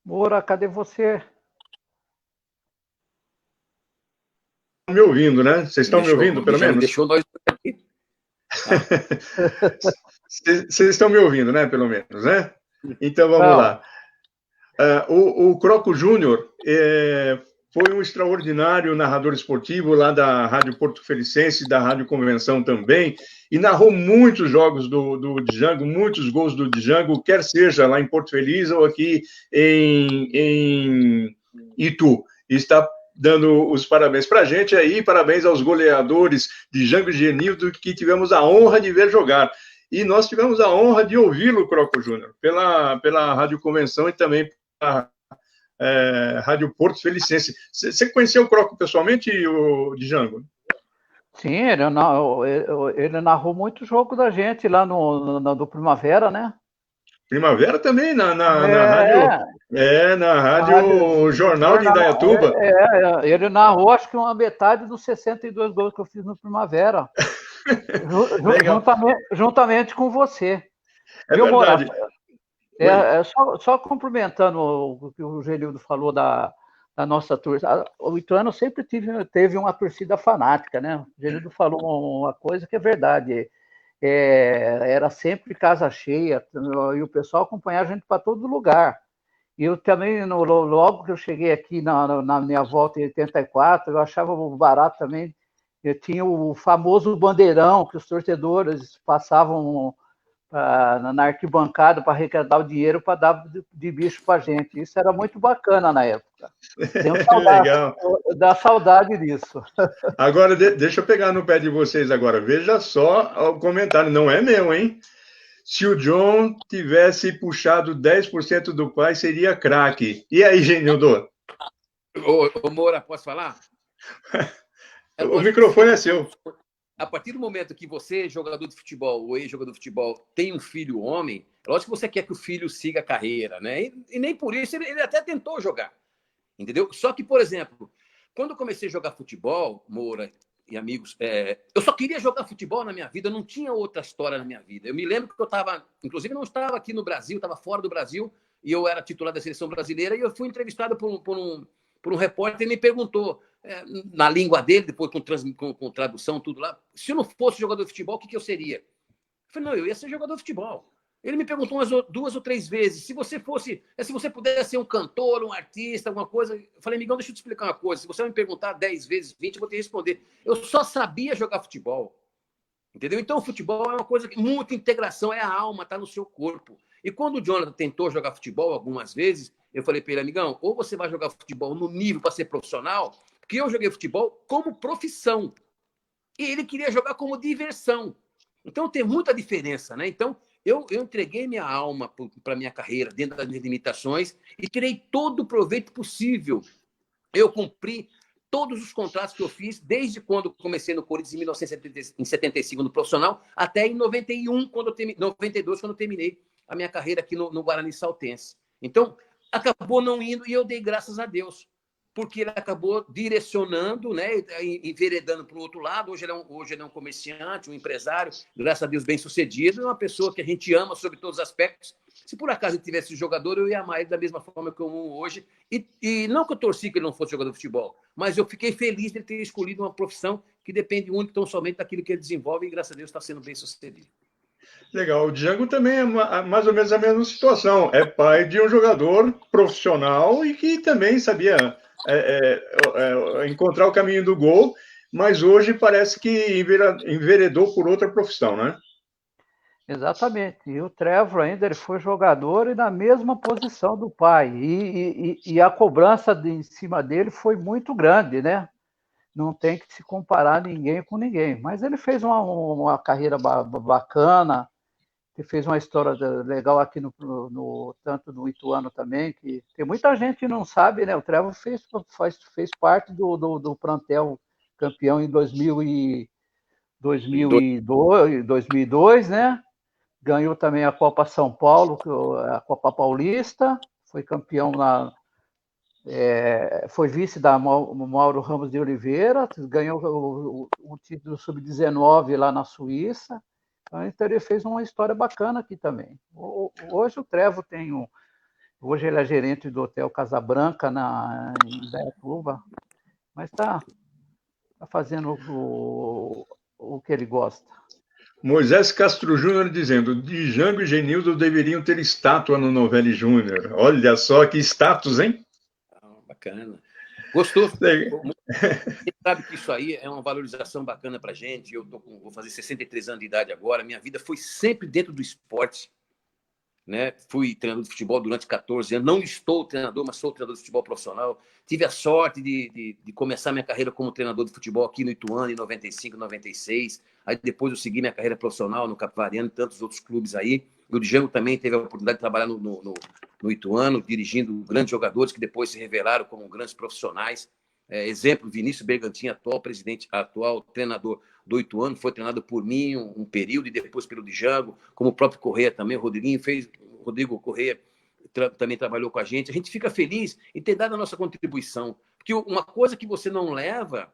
Moura, cadê você? Me ouvindo, né? Vocês estão me ouvindo, pelo menos? Deixou nós aqui. Vocês estão me ouvindo, né? Pelo menos, né? Então, vamos lá. O Croco Júnior foi um extraordinário narrador esportivo lá da Rádio Porto Felicense, da Rádio Convenção também, e narrou muitos jogos do Django, muitos gols do Django, quer seja lá em Porto Feliz ou aqui em Itu. E está dando os parabéns para a gente aí, parabéns aos goleadores Django e Genildo, que tivemos a honra de ver jogar. E nós tivemos a honra de ouvi-lo, Croco Júnior, pela Rádio Convenção e também pela Rádio Porto Felicense. Você conheceu o Croco pessoalmente, o Django? Sim, ele narrou muito jogo da gente lá do Primavera, né? Primavera também, na rádio Jornal de Indaiatuba. Ele narrou, acho que uma metade dos 62 gols que eu fiz no Primavera. juntamente com você. Viu, verdade. Só complementando o que o Genildo falou da nossa torcida. O Ituano sempre teve uma torcida fanática, né? O Genildo falou uma coisa que é verdade. Era sempre casa cheia, e o pessoal acompanhava a gente para todo lugar. E eu também, logo que eu cheguei aqui na minha volta em 84, eu achava barato também. Eu tinha o famoso bandeirão que os torcedores passavam na arquibancada para arrecadar o dinheiro para dar de bicho para a gente. Isso era muito bacana na época. Tenho saudade, dá saudade disso. Agora, deixa eu pegar no pé de vocês agora. Veja só o comentário, não é meu, hein? Se o John tivesse puxado 10% do pai, seria craque. E aí, Genildo? Ô, Moura, posso falar? O microfone é seu. A partir do momento que você, jogador de futebol, ou ex-jogador de futebol, tem um filho homem, é lógico que você quer que o filho siga a carreira, né? E nem por isso ele até tentou jogar, entendeu? Só que, por exemplo, quando eu comecei a jogar futebol, Moura e amigos, eu só queria jogar futebol na minha vida, eu não tinha outra história na minha vida. Eu me lembro que eu estava, inclusive não estava aqui no Brasil, estava fora do Brasil, e eu era titular da seleção brasileira, e eu fui entrevistado por por um repórter, ele me perguntou, na língua dele, depois com tradução, tudo lá, se eu não fosse jogador de futebol, o que eu seria? Eu falei, não, eu ia ser jogador de futebol. Ele me perguntou umas 2 ou 3 vezes, se você pudesse ser um cantor, um artista, alguma coisa. Eu falei, amigão, deixa eu te explicar uma coisa. Se você me perguntar 10 vezes, 20, eu vou ter que responder. Eu só sabia jogar futebol. Entendeu? Então, o futebol é uma coisa que muita integração, é a alma, está no seu corpo. E quando o Jonathan tentou jogar futebol algumas vezes, eu falei para ele, amigão, ou você vai jogar futebol no nível para ser profissional, porque eu joguei futebol como profissão. E ele queria jogar como diversão. Então, tem muita diferença, né? Então, eu entreguei minha alma para a minha carreira, dentro das minhas limitações, e tirei todo o proveito possível. Eu cumpri todos os contratos que eu fiz, desde quando comecei no Corinthians, em 1975, no profissional, até em 92, quando eu terminei a minha carreira aqui no Guarani Saltense. Então, acabou não indo, e eu dei graças a Deus, porque ele acabou direcionando, né, enveredando para o outro lado. Hoje ele é um comerciante, um empresário, graças a Deus, bem-sucedido, é uma pessoa que a gente ama sobre todos os aspectos. Se por acaso ele tivesse jogador, eu ia amar ele da mesma forma que eu amo hoje. E não que eu torci que ele não fosse jogador de futebol, mas eu fiquei feliz de ele ter escolhido uma profissão que depende único, tão somente daquilo que ele desenvolve, e graças a Deus está sendo bem-sucedido. Legal. O Django também é mais ou menos a mesma situação. É pai de um jogador profissional e que também sabia encontrar o caminho do gol, mas hoje parece que enveredou por outra profissão, né? Exatamente. E o Trevor ainda ele foi jogador e na mesma posição do pai. E a cobrança em cima dele foi muito grande, né? Não tem que se comparar ninguém com ninguém. Mas ele fez uma carreira bacana, ele fez uma história legal aqui tanto no Ituano também, que tem muita gente que não sabe, né? O Trevor fez parte do plantel campeão em 2002, né? Ganhou também a Copa São Paulo, a Copa Paulista, foi campeão foi vice da Mauro Ramos de Oliveira, ganhou o título sub-19 lá na Suíça. Então ele fez uma história bacana aqui também. Hoje o Trevo hoje ele é gerente do Hotel Casabranca em Dayatuba, mas está fazendo o que ele gosta. Moisés Castro Júnior dizendo: Django e Genildo deveriam ter estátua no Novelli Júnior. Olha só que status, hein? Bacana. Gostou? Você sabe que isso aí é uma valorização bacana para a gente. Eu vou fazer 63 anos de idade agora. Minha vida foi sempre dentro do esporte. Né? Fui treinador de futebol durante 14 anos. Não estou treinador, mas sou treinador de futebol profissional. Tive a sorte de começar minha carreira como treinador de futebol aqui no Ituano, em 95, 96. Aí depois eu segui minha carreira profissional no Capivariano e tantos outros clubes aí. E o Django também teve a oportunidade de trabalhar no Ituano, dirigindo grandes jogadores que depois se revelaram como grandes profissionais. Exemplo, Vinícius Bergantin, atual treinador do Ituano, foi treinado por mim um período e depois pelo Django, como o próprio Correia também, o Rodrigo Correia também trabalhou com a gente. A gente fica feliz em ter dado a nossa contribuição, porque uma coisa que você não leva,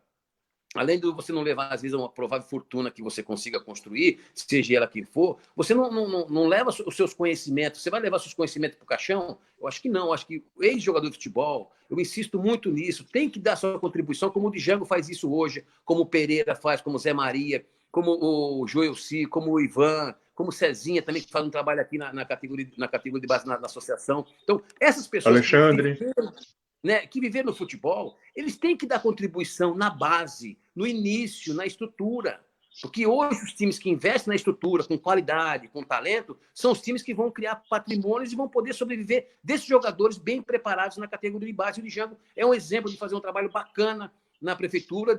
além de você não levar, às vezes, uma provável fortuna que você consiga construir, seja ela quem for, você não leva os seus conhecimentos. Você vai levar seus conhecimentos para o caixão? Eu acho que não. Eu acho que o ex-jogador de futebol, eu insisto muito nisso, tem que dar sua contribuição, como o Django faz isso hoje, como o Pereira faz, como o Zé Maria, como o Joelci, como o Ivan, como o Cezinha também, que faz um trabalho aqui na categoria de base na associação. Então, essas pessoas... Alexandre... que viver no futebol, eles têm que dar contribuição na base, no início, na estrutura. Porque hoje os times que investem na estrutura, com qualidade, com talento, são os times que vão criar patrimônios e vão poder sobreviver desses jogadores bem preparados na categoria de base. O Django é um exemplo de fazer um trabalho bacana na prefeitura,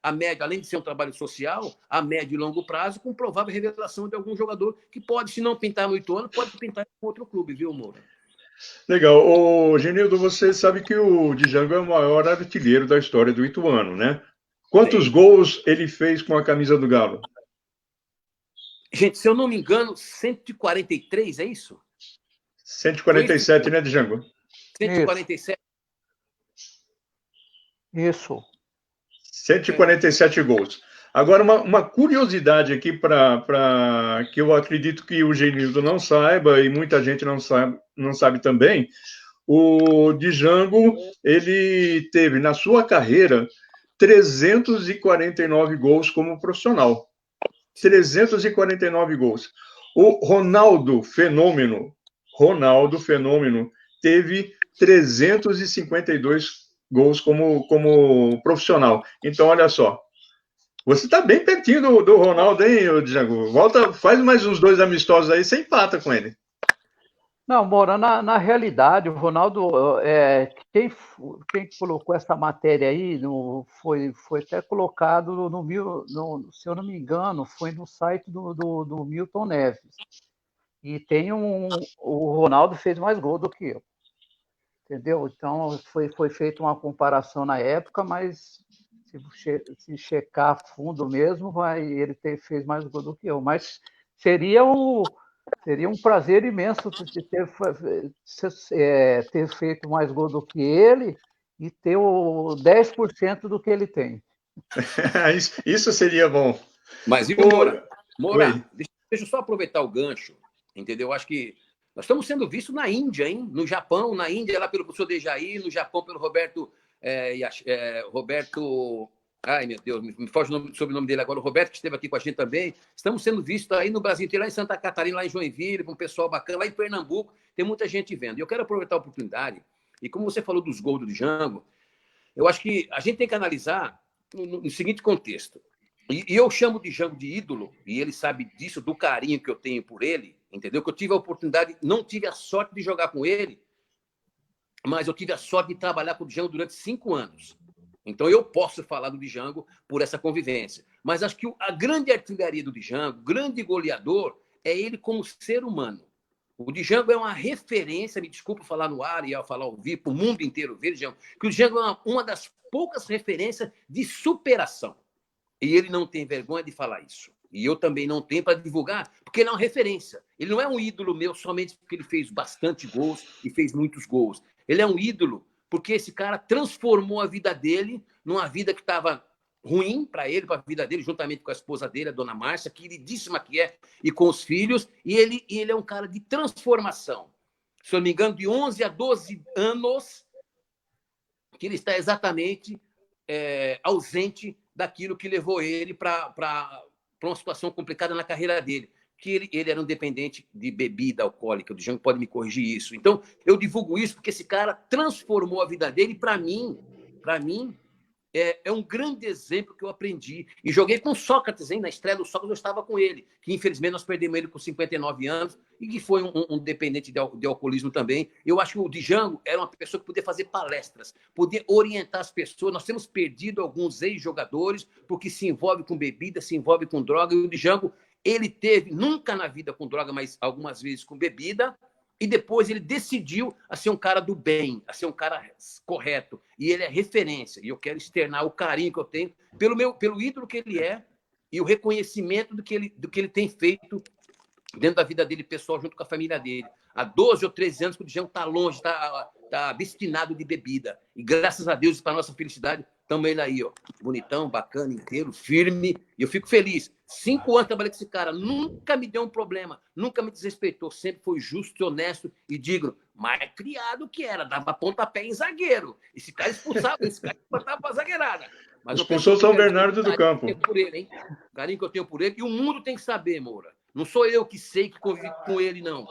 a médio, além de ser um trabalho social, a médio e longo prazo, com provável revelação de algum jogador que pode, se não pintar no Ituano, pode pintar em outro clube, viu, Moura? Legal. Ô, Genildo, você sabe que o Django é o maior artilheiro da história do Ituano, né? Quantos gols ele fez com a camisa do Galo? Gente, se eu não me engano, 143, é isso? 147, né, Django? 147. Isso. 147 gols. Agora, uma curiosidade aqui que eu acredito que o Genildo não saiba e muita gente não sabe também. O Django, ele teve, na sua carreira, 349 gols como profissional. 349 gols. O Ronaldo Fenômeno, teve 352 gols como profissional. Então, olha só. Você está bem pertinho do Ronaldo, hein, Django? Volta, faz mais uns 2 amistosos aí, você empata com ele. Não, Moura, na realidade, o Ronaldo, quem colocou essa matéria aí foi até colocado se eu não me engano, foi no site do Milton Neves. E o Ronaldo fez mais gol do que eu. Entendeu? Então, foi feita uma comparação na época, mas se checar a fundo mesmo, ele fez mais gol do que eu. Mas seria um prazer imenso ter feito mais gol do que ele e ter o 10% do que ele tem. Isso seria bom. Mas, Moura, deixa eu só aproveitar o gancho, entendeu? Acho que nós estamos sendo vistos na Índia, hein? No Japão, na Índia, lá pelo professor Dejaí, no Japão pelo Roberto... Ai, meu Deus, me foge o sobrenome dele agora, o Roberto, que esteve aqui com a gente também. Estamos sendo vistos aí no Brasil inteiro, lá em Santa Catarina, lá em Joinville, com um pessoal bacana, lá em Pernambuco, tem muita gente vendo. E eu quero aproveitar a oportunidade, e como você falou dos gols do Django, eu acho que a gente tem que analisar no seguinte contexto. E eu chamo de Django de ídolo, e ele sabe disso, do carinho que eu tenho por ele, entendeu? Que eu tive a oportunidade, não tive a sorte de jogar com ele, mas eu tive a sorte de trabalhar com o Django durante 5 anos. Então, eu posso falar do Django por essa convivência. Mas acho que a grande artilharia do Django, grande goleador, é ele como ser humano. O Django é uma referência, me desculpa falar no ar e ao falar ao vivo, para o mundo inteiro ver, Django, que o Django é uma das poucas referências de superação. E ele não tem vergonha de falar isso. E eu também não tenho para divulgar, porque ele é uma referência. Ele não é um ídolo meu somente porque ele fez bastante gols e fez muitos gols. Ele é um ídolo porque esse cara transformou a vida dele numa vida que estava ruim para ele, para a vida dele, juntamente com a esposa dele, a dona Márcia, queridíssima que é, e com os filhos, e ele é um cara de transformação. Se eu não me engano, de 11 a 12 anos, que ele está exatamente ausente daquilo que levou ele para uma situação complicada na carreira dele. Que ele era um dependente de bebida alcoólica. O Django pode me corrigir isso. Então, eu divulgo isso porque esse cara transformou a vida dele. E, para mim, é um grande exemplo que eu aprendi. E joguei com Sócrates, hein? Na estreia do Sócrates eu estava com ele, que infelizmente nós perdemos ele com 59 anos e que foi um dependente de alcoolismo também. Eu acho que o Django era uma pessoa que podia fazer palestras, podia orientar as pessoas. Nós temos perdido alguns ex-jogadores porque se envolve com bebida, se envolve com droga. E o Django, ele teve, nunca na vida com droga, mas algumas vezes com bebida, e depois ele decidiu a ser um cara do bem, a ser um cara correto. E ele é referência. E eu quero externar o carinho que eu tenho pelo ídolo que ele é e o reconhecimento do que ele tem feito dentro da vida dele pessoal, junto com a família dele. Há 12 ou 13 anos que o Django está longe, está destinado de bebida. E graças a Deus, para a nossa felicidade, estamos ele aí, ó, bonitão, bacana, inteiro, firme. E eu fico feliz. 5 anos trabalhei com esse cara, nunca me deu um problema, nunca me desrespeitou, sempre foi justo e honesto e digno. Mas criado que era, dava pontapé em zagueiro. Esse cara expulsava, botava para zagueirada. Mas expulsou São Bernardo do campo. Por ele, hein? O carinho que eu tenho por ele. E o mundo tem que saber, Moura. Não sou eu que sei que convivi com ele, não.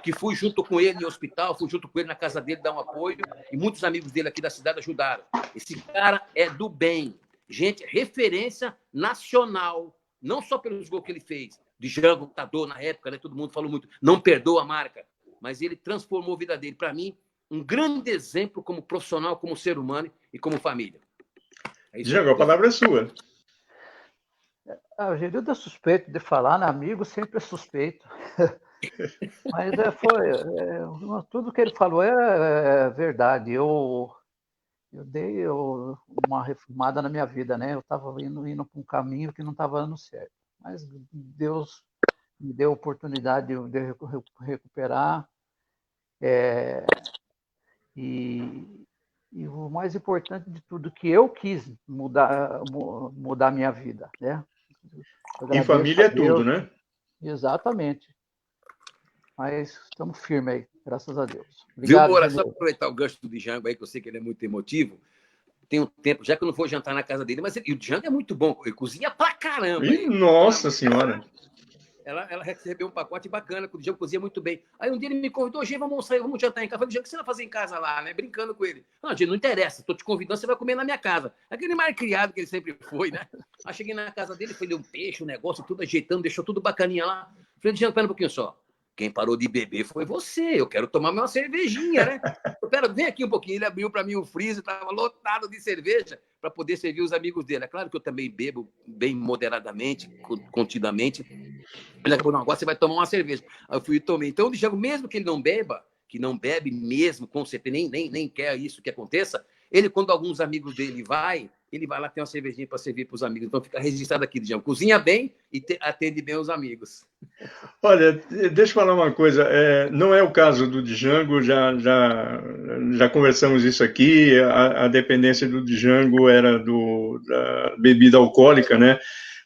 Que fui junto com ele no hospital, fui junto com ele na casa dele dar um apoio, e muitos amigos dele aqui da cidade ajudaram. Esse cara é do bem. Gente, referência nacional, não só pelos gols que ele fez. Django, lutador na época, né? Todo mundo falou muito, não perdoa a marca, mas ele transformou a vida dele. Para mim, um grande exemplo como profissional, como ser humano e como família. Django, a palavra é sua. O Gerildo é suspeito de falar, né? Amigo sempre é suspeito. Mas tudo que ele falou é verdade. Eu dei uma reformada na minha vida, né? Eu estava indo para um caminho que não estava dando certo. Mas Deus me deu a oportunidade de recuperar. E o mais importante de tudo, que eu quis mudar a minha vida, né? E família é tudo, né? Exatamente. Mas estamos firmes aí. Graças a Deus. Viu, Obrigado, Moura? Só Genildo. aproveitar o gancho do Django aí, que eu sei que ele é muito emotivo. Tem um tempo, já que eu não vou jantar na casa dele, mas o Django é muito bom, ele cozinha pra caramba. Ih, nossa senhora! Ela recebeu um pacote bacana, que o Django cozinha muito bem. Aí um dia ele me convidou, Gê, vamos sair, vamos jantar em casa. Eu falei, Django, o que você vai fazer em casa lá, né? Brincando com ele. Não, Gê, não interessa, tô te convidando, você vai comer na minha casa. Aquele malcriado que ele sempre foi, né? Aí cheguei na casa dele, falei, um peixe, um negócio, tudo ajeitando, deixou tudo bacaninha lá. Falei, Django, pera um pouquinho só. Quem parou de beber foi você. Eu quero tomar uma cervejinha, né? Pera, vem aqui um pouquinho. Ele abriu para mim o freezer, estava lotado de cerveja para poder servir os amigos dele. É claro que eu também bebo bem moderadamente, contidamente. Ele falou, não, agora você vai tomar uma cerveja. Aí eu fui e tomei. Então, o Django, mesmo que ele não beba, que não bebe mesmo, com certeza, nem quer isso que aconteça, ele, quando alguns amigos dele ele vai lá ter uma cervejinha para servir para os amigos. Então, fica registrado aqui, Django. Cozinha bem e atende bem os amigos. Olha, deixa eu falar uma coisa. Não é o caso do Django, já conversamos isso aqui. A dependência do Django era da bebida alcoólica, né?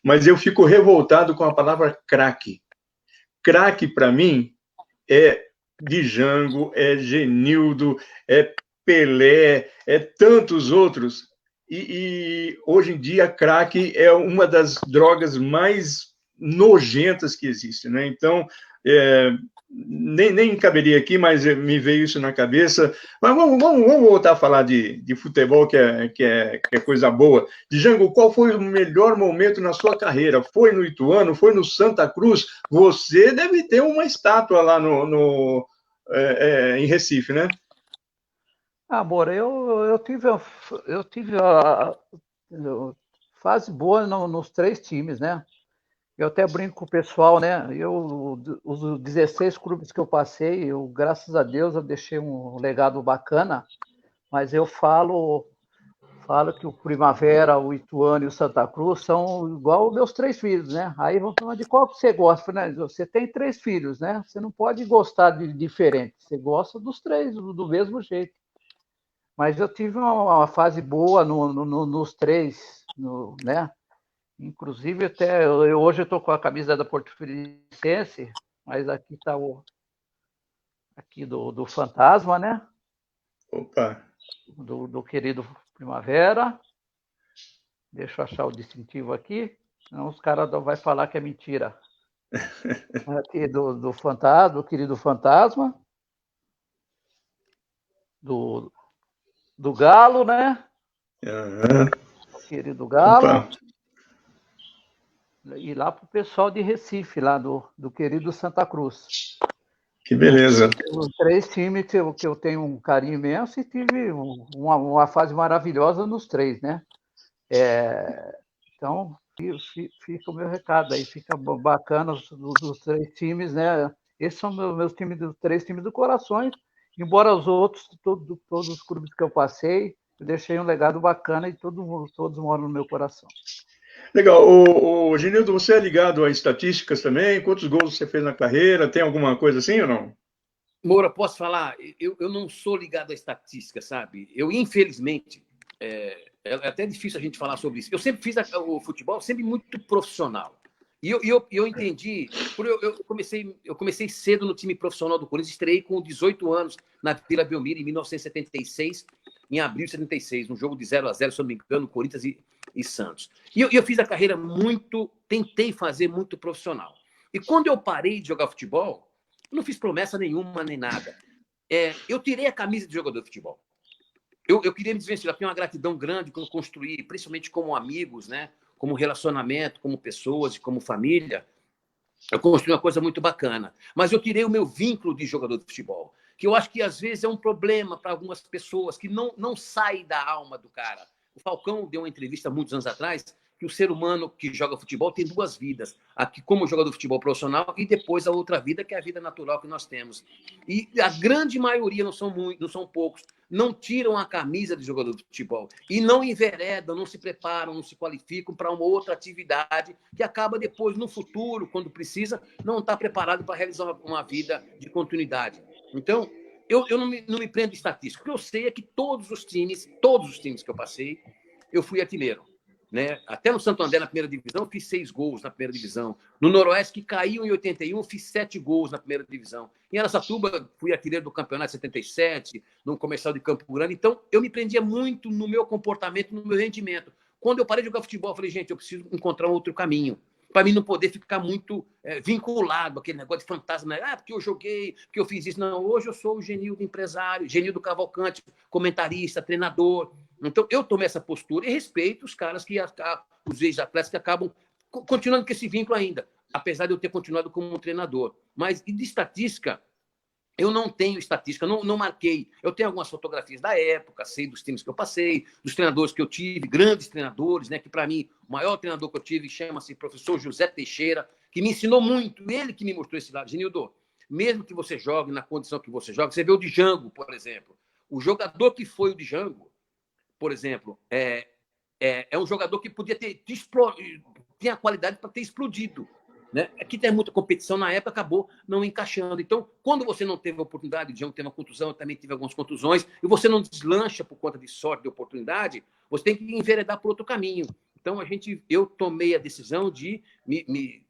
Mas eu fico revoltado com a palavra crack. Crack, para mim, é Django, é Genildo, é Pelé, é tantos outros. E hoje em dia, crack é uma das drogas mais nojentas que existem, né? Então, nem caberia aqui, mas me veio isso na cabeça. Mas vamos voltar a falar de futebol, que é coisa boa. Django, qual foi o melhor momento na sua carreira? Foi no Ituano? Foi no Santa Cruz? Você deve ter uma estátua lá em Recife, né? Amor, eu tive a fase boa nos 3 times, né? Eu até brinco com o pessoal, né? Os 16 clubes que eu passei, graças a Deus, eu deixei um legado bacana, mas eu falo que o Primavera, o Ituano e o Santa Cruz são igual os meus 3 filhos, né? Aí vão falar de qual que você gosta, né? Você tem 3 filhos, né? Você não pode gostar de diferente, você gosta dos 3, do mesmo jeito. Mas eu tive uma fase boa nos 3, né? Inclusive, até hoje eu estou com a camisa da Porto Felicense, mas aqui está aqui do Fantasma, né? Opa! Do querido Primavera. Deixa eu achar o distintivo aqui. Senão os caras vão falar que é mentira. Aqui do Fantasma, do querido Fantasma. Do Galo, né? Uhum. Querido Galo. Opa. E lá para o pessoal de Recife, lá do querido Santa Cruz. Que beleza. Os 3 times que eu tenho um carinho imenso e tive uma fase maravilhosa nos 3, né? Então, fica o meu recado aí, fica bacana dos 3 times, né? Esses são meus times, 3 times do coração, embora os outros, todos os clubes que eu passei, eu deixei um legado bacana e todos moram no meu coração. Legal. O Genildo, você é ligado a estatísticas também? Quantos gols você fez na carreira? Tem alguma coisa assim ou não? Moura, posso falar? Eu não sou ligado à estatística, sabe? Eu, infelizmente, é até difícil a gente falar sobre isso. Eu sempre fiz o futebol sempre muito profissional. E eu entendi, eu comecei cedo no time profissional do Corinthians, estreiei com 18 anos na Vila Belmiro, em 1976, em abril de 76, um jogo de 0-0, se eu não me engano, Corinthians e Santos. E eu fiz a carreira tentei fazer muito profissional. E quando eu parei de jogar futebol, eu não fiz promessa nenhuma, nem nada. Eu tirei a camisa de jogador de futebol. Eu queria me desvencilhar, tenho uma gratidão grande que eu construí, principalmente como amigos, né? Como relacionamento, como pessoas e como família. Eu construí uma coisa muito bacana. Mas eu tirei o meu vínculo de jogador de futebol, que eu acho que às vezes é um problema para algumas pessoas, que não sai da alma do cara. O Falcão deu uma entrevista muitos anos atrás que o ser humano que joga futebol tem 2 vidas. Aqui como jogador de futebol profissional e depois a outra vida, que é a vida natural que nós temos. E a grande maioria, não são poucos, não tiram a camisa de jogador de futebol e não enveredam, não se preparam, não se qualificam para uma outra atividade que acaba depois, no futuro, quando precisa, não está preparado para realizar uma vida de continuidade. Então, eu não me prendo em estatística. O que eu sei é que todos os times que eu passei, eu fui artilheiro. né? Até no Santo André, na primeira divisão, fiz 6 gols na primeira divisão. No Noroeste, que caiu em 81, fiz 7 gols na primeira divisão. Em Araçatuba, fui artilheiro do campeonato 77, no Comercial de Campo Grande. Então, eu me prendia muito no meu comportamento, no meu rendimento. Quando eu parei de jogar futebol, eu falei, gente, eu preciso encontrar um outro caminho. Para mim não poder ficar muito vinculado àquele negócio de fantasma. Né? Porque eu joguei, porque eu fiz isso. Não, hoje eu sou o Genildo empresário, Genildo Cavalcante, comentarista, treinador. Então, eu tomei essa postura e respeito os caras, os ex-atletas que acabam continuando com esse vínculo ainda, apesar de eu ter continuado como um treinador. Mas, e de estatística, eu não tenho estatística, não marquei. Eu tenho algumas fotografias da época, sei dos times que eu passei, dos treinadores que eu tive, grandes treinadores, né? Que para mim, o maior treinador que eu tive chama-se professor José Teixeira, que me ensinou muito, ele que me mostrou esse lado. Genildo, mesmo que você jogue na condição que você joga, você vê o Django, por exemplo. O jogador que foi o Django, por exemplo, é um jogador que podia tinha a qualidade para ter explodido. Né? Aqui tem muita competição, na época acabou não encaixando. Então, quando você não teve a oportunidade, o Django teve uma contusão, eu também tive algumas contusões, e você não deslancha por conta de sorte, de oportunidade, você tem que enveredar por outro caminho. Então, eu tomei a decisão de,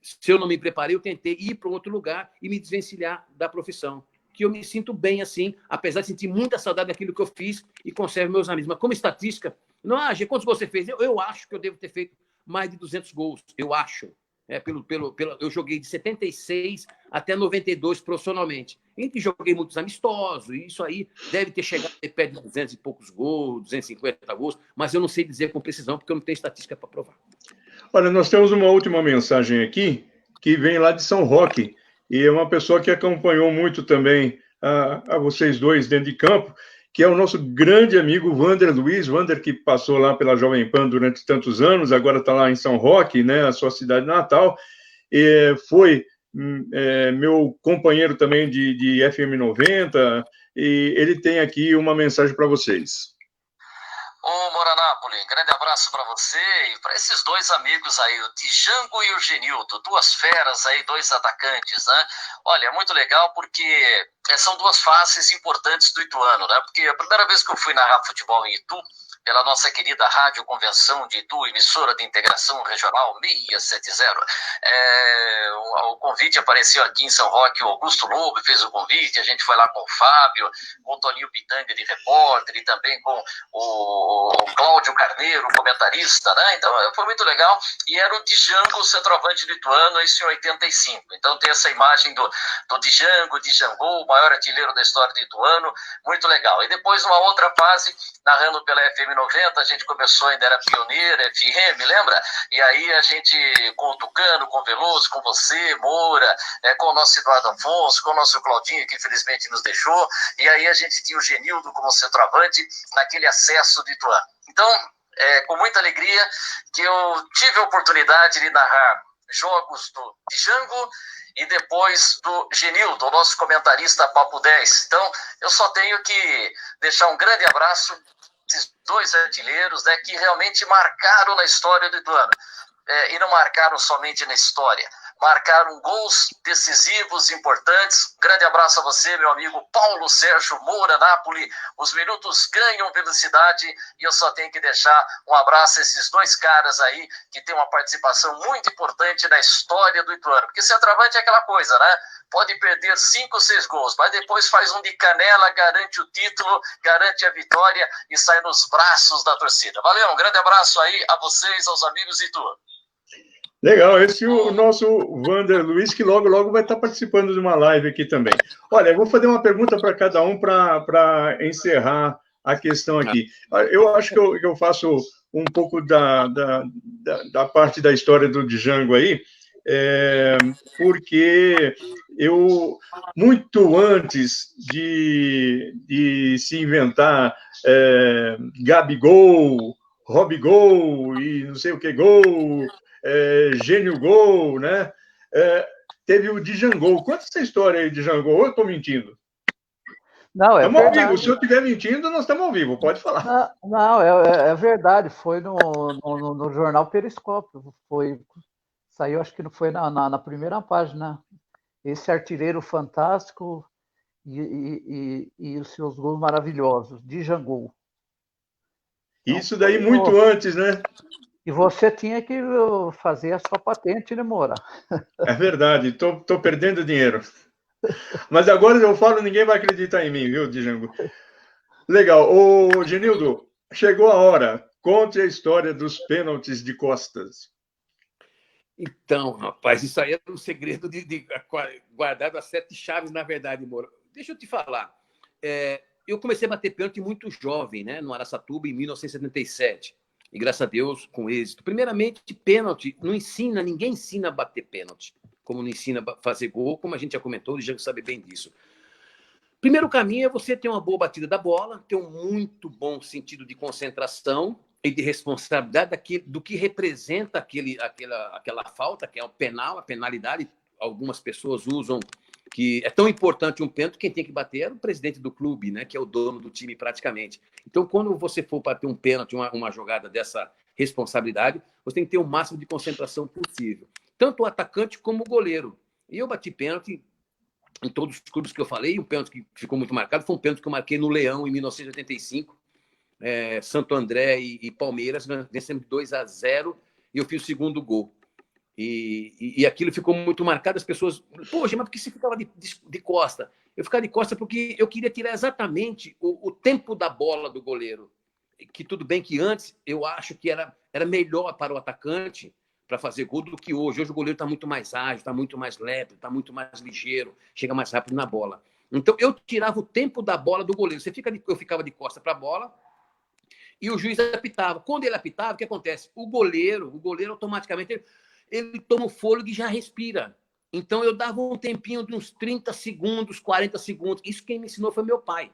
se eu não me preparei, eu tentei ir para um outro lugar e me desvencilhar da profissão. Que eu me sinto bem assim, apesar de sentir muita saudade daquilo que eu fiz e conservo meus amigos. Mas como estatística, quantos gols você fez? Eu acho que eu devo ter feito mais de 200 gols, eu acho. Eu joguei de 76 até 92 profissionalmente. Entre joguei muitos amistosos, e isso aí deve ter chegado a perto de 200 e poucos gols, 250 gols, mas eu não sei dizer com precisão, porque eu não tenho estatística para provar. Olha, nós temos uma última mensagem aqui, que vem lá de São Roque, e é uma pessoa que acompanhou muito também a vocês dois dentro de campo, que é o nosso grande amigo Wander Luiz, Wander que passou lá pela Jovem Pan durante tantos anos, agora está lá em São Roque, né, a sua cidade natal, e foi meu companheiro também de FM 90, e ele tem aqui uma mensagem para vocês. Ô, Moranápolis, grande abraço para você e para esses dois amigos aí, o Django e o Genildo, duas feras aí, dois atacantes, né? Olha, é muito legal porque são duas faces importantes do Ituano, né? Porque a primeira vez que eu fui narrar futebol em Itu, pela nossa querida Rádio Convenção de Itu, emissora de integração regional 670. O convite apareceu aqui em São Roque, o Augusto Lobo fez o convite, a gente foi lá com o Fábio, com o Toninho Pitanga de repórter e também com o Cláudio Carneiro, comentarista, né? Então foi muito legal. E era o Django, o centroavante do Ituano, isso em 85. Então tem essa imagem do Django, o maior artilheiro da história do Ituano, muito legal. E depois, numa outra fase, narrando pela FM 90, a gente começou, ainda era pioneira, FM, lembra? E aí a gente, com o Tucano, com o Veloso, com você, Moura, com o nosso Eduardo Afonso, com o nosso Claudinho, que infelizmente nos deixou, e aí a gente tinha o Genildo como centroavante naquele acesso do Ituano. Então, com muita alegria que eu tive a oportunidade de narrar jogos do Django e depois do Genildo, o nosso comentarista Papo 10. Então, eu só tenho que deixar um grande abraço esses dois artilheiros, né, que realmente marcaram na história do Ituano. E não marcaram somente na história, marcaram gols decisivos, importantes. Grande abraço a você, meu amigo Paulo Sérgio Moura Napoli. Os minutos ganham velocidade e eu só tenho que deixar um abraço a esses dois caras aí que têm uma participação muito importante na história do Ituano. Porque centroavante é aquela coisa, né? Pode perder 5 ou 6 gols, mas depois faz um de canela, garante o título, garante a vitória e sai nos braços da torcida. Valeu, um grande abraço aí a vocês, aos amigos de Itu. Legal, esse é o nosso Wander Luiz, que logo vai estar participando de uma live aqui também. Olha, eu vou fazer uma pergunta para cada um para encerrar a questão aqui. Eu acho que eu faço um pouco da parte da história do Django aí, porque eu, muito antes de se inventar Gabigol, Robigol e não sei o que gol, Gênio Gol, né? Teve o Django. Conta essa história aí, Django, ou eu estou mentindo? Não, estamos ao vivo. Se eu estiver mentindo, nós estamos ao vivo. Pode falar. Não, é verdade. Foi no jornal Periscópio. Saiu, acho que não foi na primeira página. Esse artilheiro fantástico e os seus gols maravilhosos. Django. Isso daí muito antes, né? E você tinha que fazer a sua patente, né, Moura? É verdade, tô perdendo dinheiro. Mas agora eu falo, ninguém vai acreditar em mim, viu, Django? Legal. Ô, Genildo, chegou a hora. Conte a história dos pênaltis de costas. Então, rapaz, isso aí é um segredo guardado a 7 chaves, na verdade, Moura. Deixa eu te falar. Eu comecei a bater pênalti muito jovem, né, no Araçatuba, em 1977. E, graças a Deus, com êxito. Primeiramente, pênalti não ensina, ninguém ensina a bater pênalti, como não ensina a fazer gol, como a gente já comentou, o Django sabe bem disso. Primeiro caminho é você ter uma boa batida da bola, ter um muito bom sentido de concentração e de responsabilidade do que representa aquela falta, que é o penal, a penalidade. Algumas pessoas usam que é tão importante um pênalti, quem tem que bater é o presidente do clube, né, que é o dono do time praticamente. Então, quando você for bater um pênalti, uma jogada dessa responsabilidade, você tem que ter o máximo de concentração possível. Tanto o atacante como o goleiro. E eu bati pênalti em todos os clubes que eu falei. Um pênalti que ficou muito marcado foi um pênalti que eu marquei no Leão, em 1985. Santo André e Palmeiras, vencemos 2-0 e eu fiz o segundo gol. E aquilo ficou muito marcado. As pessoas, poxa, mas por que você ficava de costa? Eu ficava de costa porque eu queria tirar exatamente o tempo da bola do goleiro. Que tudo bem que antes eu acho que era melhor para o atacante para fazer gol do que hoje. Hoje o goleiro está muito mais ágil, está muito mais leve, está muito mais ligeiro, chega mais rápido na bola. Então eu tirava o tempo da bola do goleiro. Eu ficava de costa para a bola e o juiz apitava. Quando ele apitava, o que acontece? O goleiro automaticamente ele toma o fôlego e já respira. Então eu dava um tempinho de uns 30 segundos, 40 segundos. Isso quem me ensinou foi meu pai.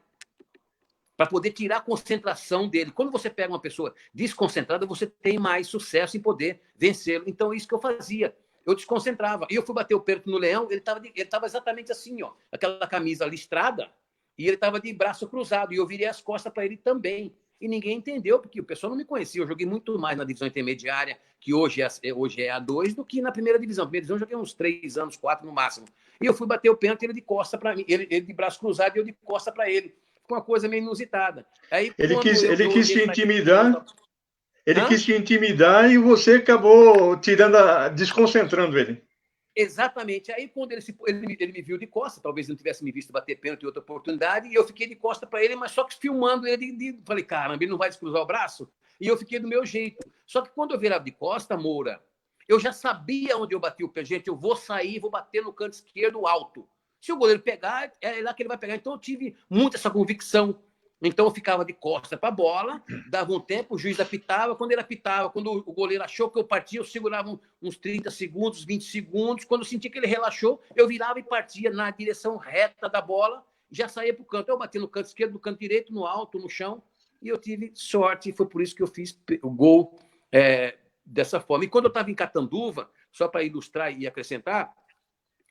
Para poder tirar a concentração dele. Quando você pega uma pessoa desconcentrada, você tem mais sucesso em poder vencê-lo. Então, é isso que eu fazia. Eu desconcentrava. E eu fui bater o pênalti no Leão, ele estava exatamente assim, ó, aquela camisa listrada, e ele estava de braço cruzado. E eu virei as costas para ele também. E ninguém entendeu, porque o pessoal não me conhecia. Eu joguei muito mais na divisão intermediária, que hoje é A2, do que na primeira divisão. Na primeira divisão eu joguei uns 3 anos, 4 no máximo. E eu fui bater o pênalti, ele de costa para mim, ele de braço cruzado e eu de costa para ele. Uma coisa meio inusitada. Aí, ele quis te intimidar. Ele quis te intimidar e você acabou desconcentrando ele. Exatamente. Aí, quando ele me viu de costa, talvez não tivesse me visto bater pênalti em outra oportunidade, e eu fiquei de costa para ele, mas só que filmando ele, falei, caramba, ele não vai descruzar o braço? E eu fiquei do meu jeito. Só que quando eu virava de costa, Moura, eu já sabia onde eu bati o pé. Gente, eu vou sair, vou bater no canto esquerdo alto. Se o goleiro pegar, é lá que ele vai pegar. Então, eu tive muito essa convicção. Então, eu ficava de costa para a bola, dava um tempo, o juiz apitava. Quando ele apitava, quando o goleiro achou que eu partia, eu segurava uns 30 segundos, 20 segundos. Quando eu sentia que ele relaxou, eu virava e partia na direção reta da bola, já saía para o canto. Eu bati no canto esquerdo, no canto direito, no alto, no chão, e eu tive sorte. E foi por isso que eu fiz o gol dessa forma. E quando eu estava em Catanduva, só para ilustrar e acrescentar,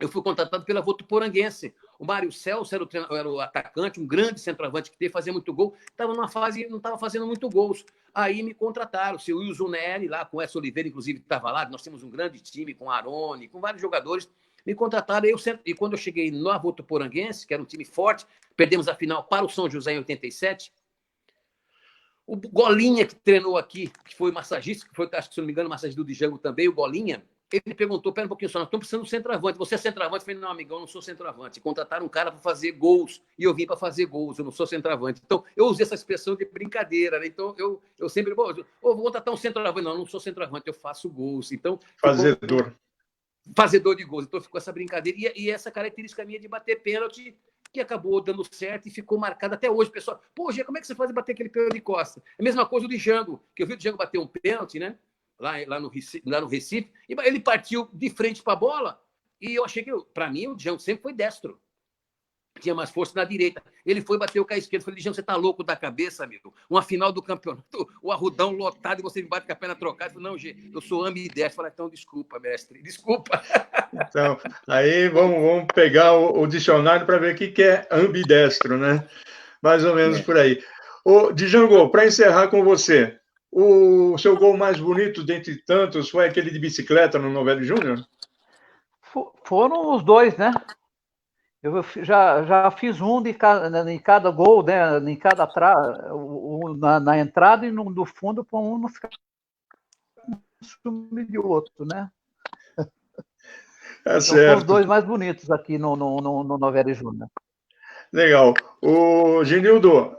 eu fui contratado pela Votuporanguense. O Mário Celso era o atacante, um grande centroavante que teve, fazia muito gol. Estava numa fase, não estava fazendo muito gols. Aí me contrataram. O seu Wilson Neri, lá com o S. Oliveira, inclusive, estava lá. Nós temos um grande time com Arone, com vários jogadores. Me contrataram. E quando eu cheguei no Votuporanguense, que era um time forte, perdemos a final para o São José em 87. O Golinha, que treinou aqui, que foi massagista, que foi, acho que, se não me engano, massagista do Django também, o Golinha, ele perguntou, pera um pouquinho só, nós estamos precisando de um centroavante. Você é centroavante? Eu falei, não, amigão, eu não sou centroavante. Contrataram um cara para fazer gols, e eu vim para fazer gols, eu não sou centroavante. Então, eu usei essa expressão de brincadeira, né? Então, eu sempre, vou contratar um centroavante. Não, eu não sou centroavante, eu faço gols. Então, fazedor de gols. Então, ficou essa brincadeira. E essa característica minha de bater pênalti, que acabou dando certo e ficou marcada até hoje. Pessoal, pô, Gê, como é que você faz bater aquele pênalti de costa? É a mesma coisa do Django, que eu vi o Django bater um pênalti, né? Lá no Recife, e ele partiu de frente para a bola, e eu achei que, para mim, o Django sempre foi destro. Tinha mais força na direita. Ele foi bater o com a esquerda. Eu falei, Django, você tá louco da cabeça, amigo? Uma final do campeonato, o Arrudão lotado, e você me bate com a perna trocada. Eu falei, não, Gê, eu sou ambidestro. Eu falei, então, desculpa, mestre, desculpa. Então, aí vamos pegar o dicionário para ver o que é ambidestro, né? Mais ou menos por aí. Ô, Django, para encerrar com você, o seu gol mais bonito dentre tantos foi aquele de bicicleta no Novelli Júnior? Foram os dois, né? Eu já fiz um em cada gol, né? Em cada na entrada e no fundo, para um não ficar ciúme de outro, né? Tá Então, certo. são os dois mais bonitos aqui no Novelli Júnior. Legal. O Genildo,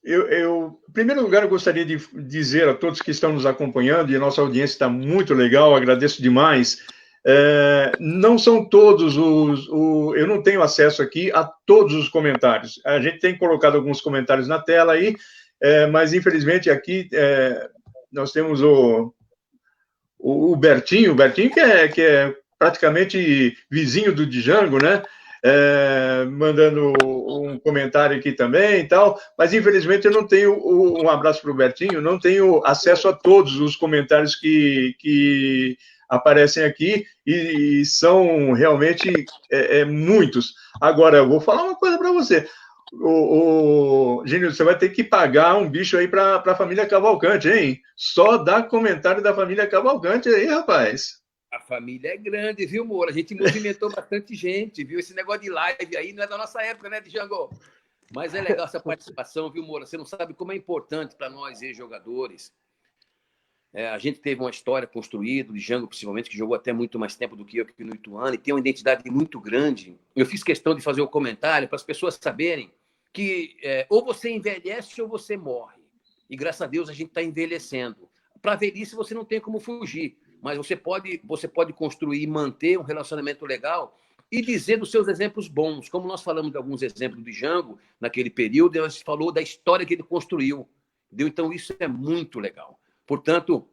em primeiro lugar, eu gostaria de dizer a todos que estão nos acompanhando, e a nossa audiência está muito legal, agradeço demais. Não são todos eu não tenho acesso aqui a todos os comentários. A gente tem colocado alguns comentários na tela aí, mas infelizmente aqui nós temos o Bertinho, que é praticamente vizinho do Django, né? Mandando um comentário aqui também e tal, mas infelizmente eu não tenho, um abraço para o Bertinho, não tenho acesso a todos os comentários que aparecem aqui, e são realmente muitos. Agora, eu vou falar uma coisa para você. Gênio, você vai ter que pagar um bicho aí para a família Cavalcante, hein? Só dá comentário da família Cavalcante aí, rapaz. A família é grande, viu, Moura? A gente movimentou bastante gente, viu? Esse negócio de live aí não é da nossa época, né, Django? Mas é legal essa participação, viu, Moura? Você não sabe como é importante para nós, ex-jogadores. A gente teve uma história construída, o Django, principalmente, que jogou até muito mais tempo do que eu aqui no Ituano, e tem uma identidade muito grande. Eu fiz questão de fazer o comentário para as pessoas saberem que ou você envelhece ou você morre. E, graças a Deus, a gente está envelhecendo. Para a velhice, você não tem como fugir. Mas você pode construir e manter um relacionamento legal e dizer dos seus exemplos bons. Como nós falamos de alguns exemplos do Django naquele período, nós falou da história que ele construiu. Entendeu? Então, isso é muito legal. Portanto,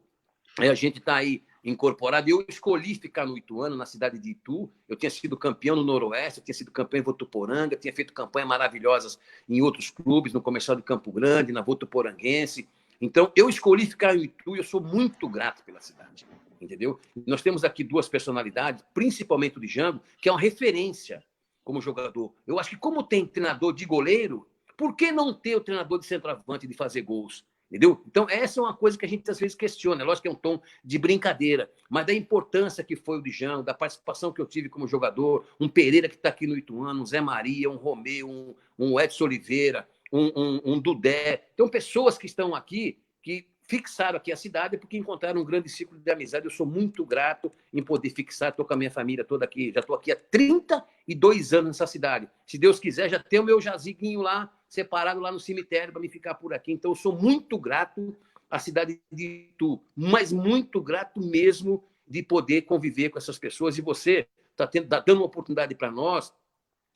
a gente está aí incorporado. Eu escolhi ficar no Ituano, na cidade de Itu. Eu tinha sido campeão no Noroeste, eu tinha sido campeão em Votuporanga, tinha feito campanhas maravilhosas em outros clubes, no Comercial de Campo Grande, na Votuporanguense. Então, eu escolhi ficar em Itu e eu sou muito grato pela cidade. Entendeu? Nós temos aqui duas personalidades, principalmente o Django, que é uma referência como jogador. Eu acho que como tem treinador de goleiro, por que não ter o treinador de centroavante de fazer gols? Entendeu? Então, essa é uma coisa que a gente às vezes questiona. É lógico que é um tom de brincadeira, mas da importância que foi o Django, da participação que eu tive como jogador, um Pereira que está aqui no Ituano, um Zé Maria, um Romeu, um Edson Oliveira, um Dudé. Então, pessoas que estão aqui, que fixaram aqui a cidade porque encontraram um grande ciclo de amizade. Eu sou muito grato em poder fixar, estou com a minha família toda aqui, já estou aqui há 32 anos nessa cidade. Se Deus quiser, já tenho o meu jaziguinho lá, separado lá no cemitério para me ficar por aqui. Então, eu sou muito grato à cidade de Itu, mas muito grato mesmo de poder conviver com essas pessoas. E você está dando uma oportunidade para nós,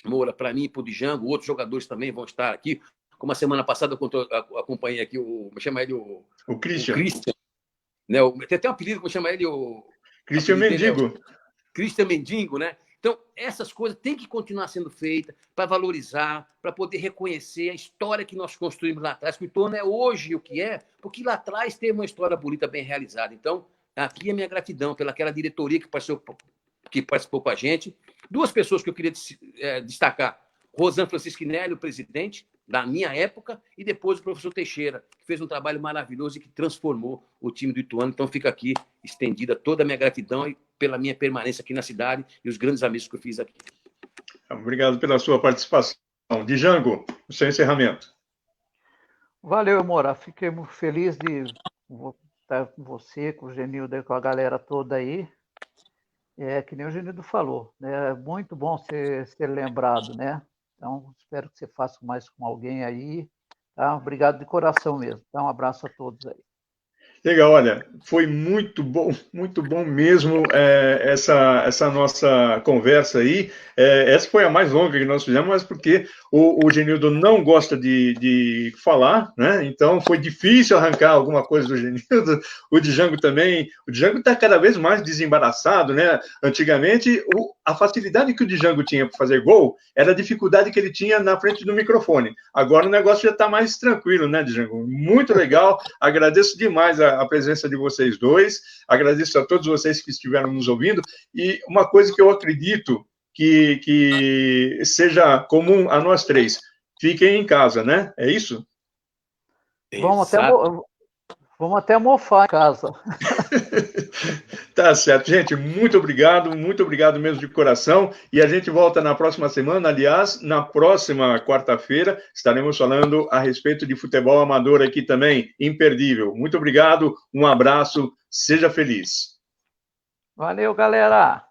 Moura, para mim, para o Django, outros jogadores também vão estar aqui. Como a semana passada eu acompanhei aqui chama ele o Christian. Né? Tem até um apelido que chama ele o Christian Mendigo. Christian Mendigo, né? Então, essas coisas têm que continuar sendo feitas para valorizar, para poder reconhecer a história que nós construímos lá atrás, que o Ituano é hoje o que é, porque lá atrás teve uma história bonita, bem realizada. Então, aqui é a minha gratidão pelaquela diretoria que participou com a gente. Duas pessoas que eu queria destacar. Rosan Francisquinelli, o presidente da minha época, e depois o professor Teixeira, que fez um trabalho maravilhoso e que transformou o time do Ituano. Então fica aqui estendida toda a minha gratidão pela minha permanência aqui na cidade e os grandes amigos que eu fiz aqui. Obrigado pela sua participação. Django, o seu encerramento. Valeu, Moura. Fiquei muito feliz de estar com você, com o Genildo, com a galera toda aí. Que nem o Genildo falou, né? É muito bom ser lembrado, né? Então, espero que você faça mais com alguém aí. Tá? Obrigado de coração mesmo. Então, um abraço a todos aí. Legal, olha, foi muito bom mesmo essa nossa conversa aí. Essa foi a mais longa que nós fizemos, mas porque o Genildo não gosta de falar, né? Então foi difícil arrancar alguma coisa do Genildo. O Django também. O Django está cada vez mais desembaraçado, né? Antigamente, a facilidade que o Django tinha para fazer gol era a dificuldade que ele tinha na frente do microfone. Agora o negócio já está mais tranquilo, né, Django? Muito legal. Agradeço demais a presença de vocês dois, agradeço a todos vocês que estiveram nos ouvindo, e uma coisa que eu acredito que seja comum a nós três, fiquem em casa, né? É isso? Vamos até mofar em casa. Tá certo, gente, muito obrigado mesmo de coração, e a gente volta na próxima semana. Aliás, na próxima quarta-feira estaremos falando a respeito de futebol amador aqui também, imperdível. Muito obrigado, um abraço, Seja feliz. Valeu, galera!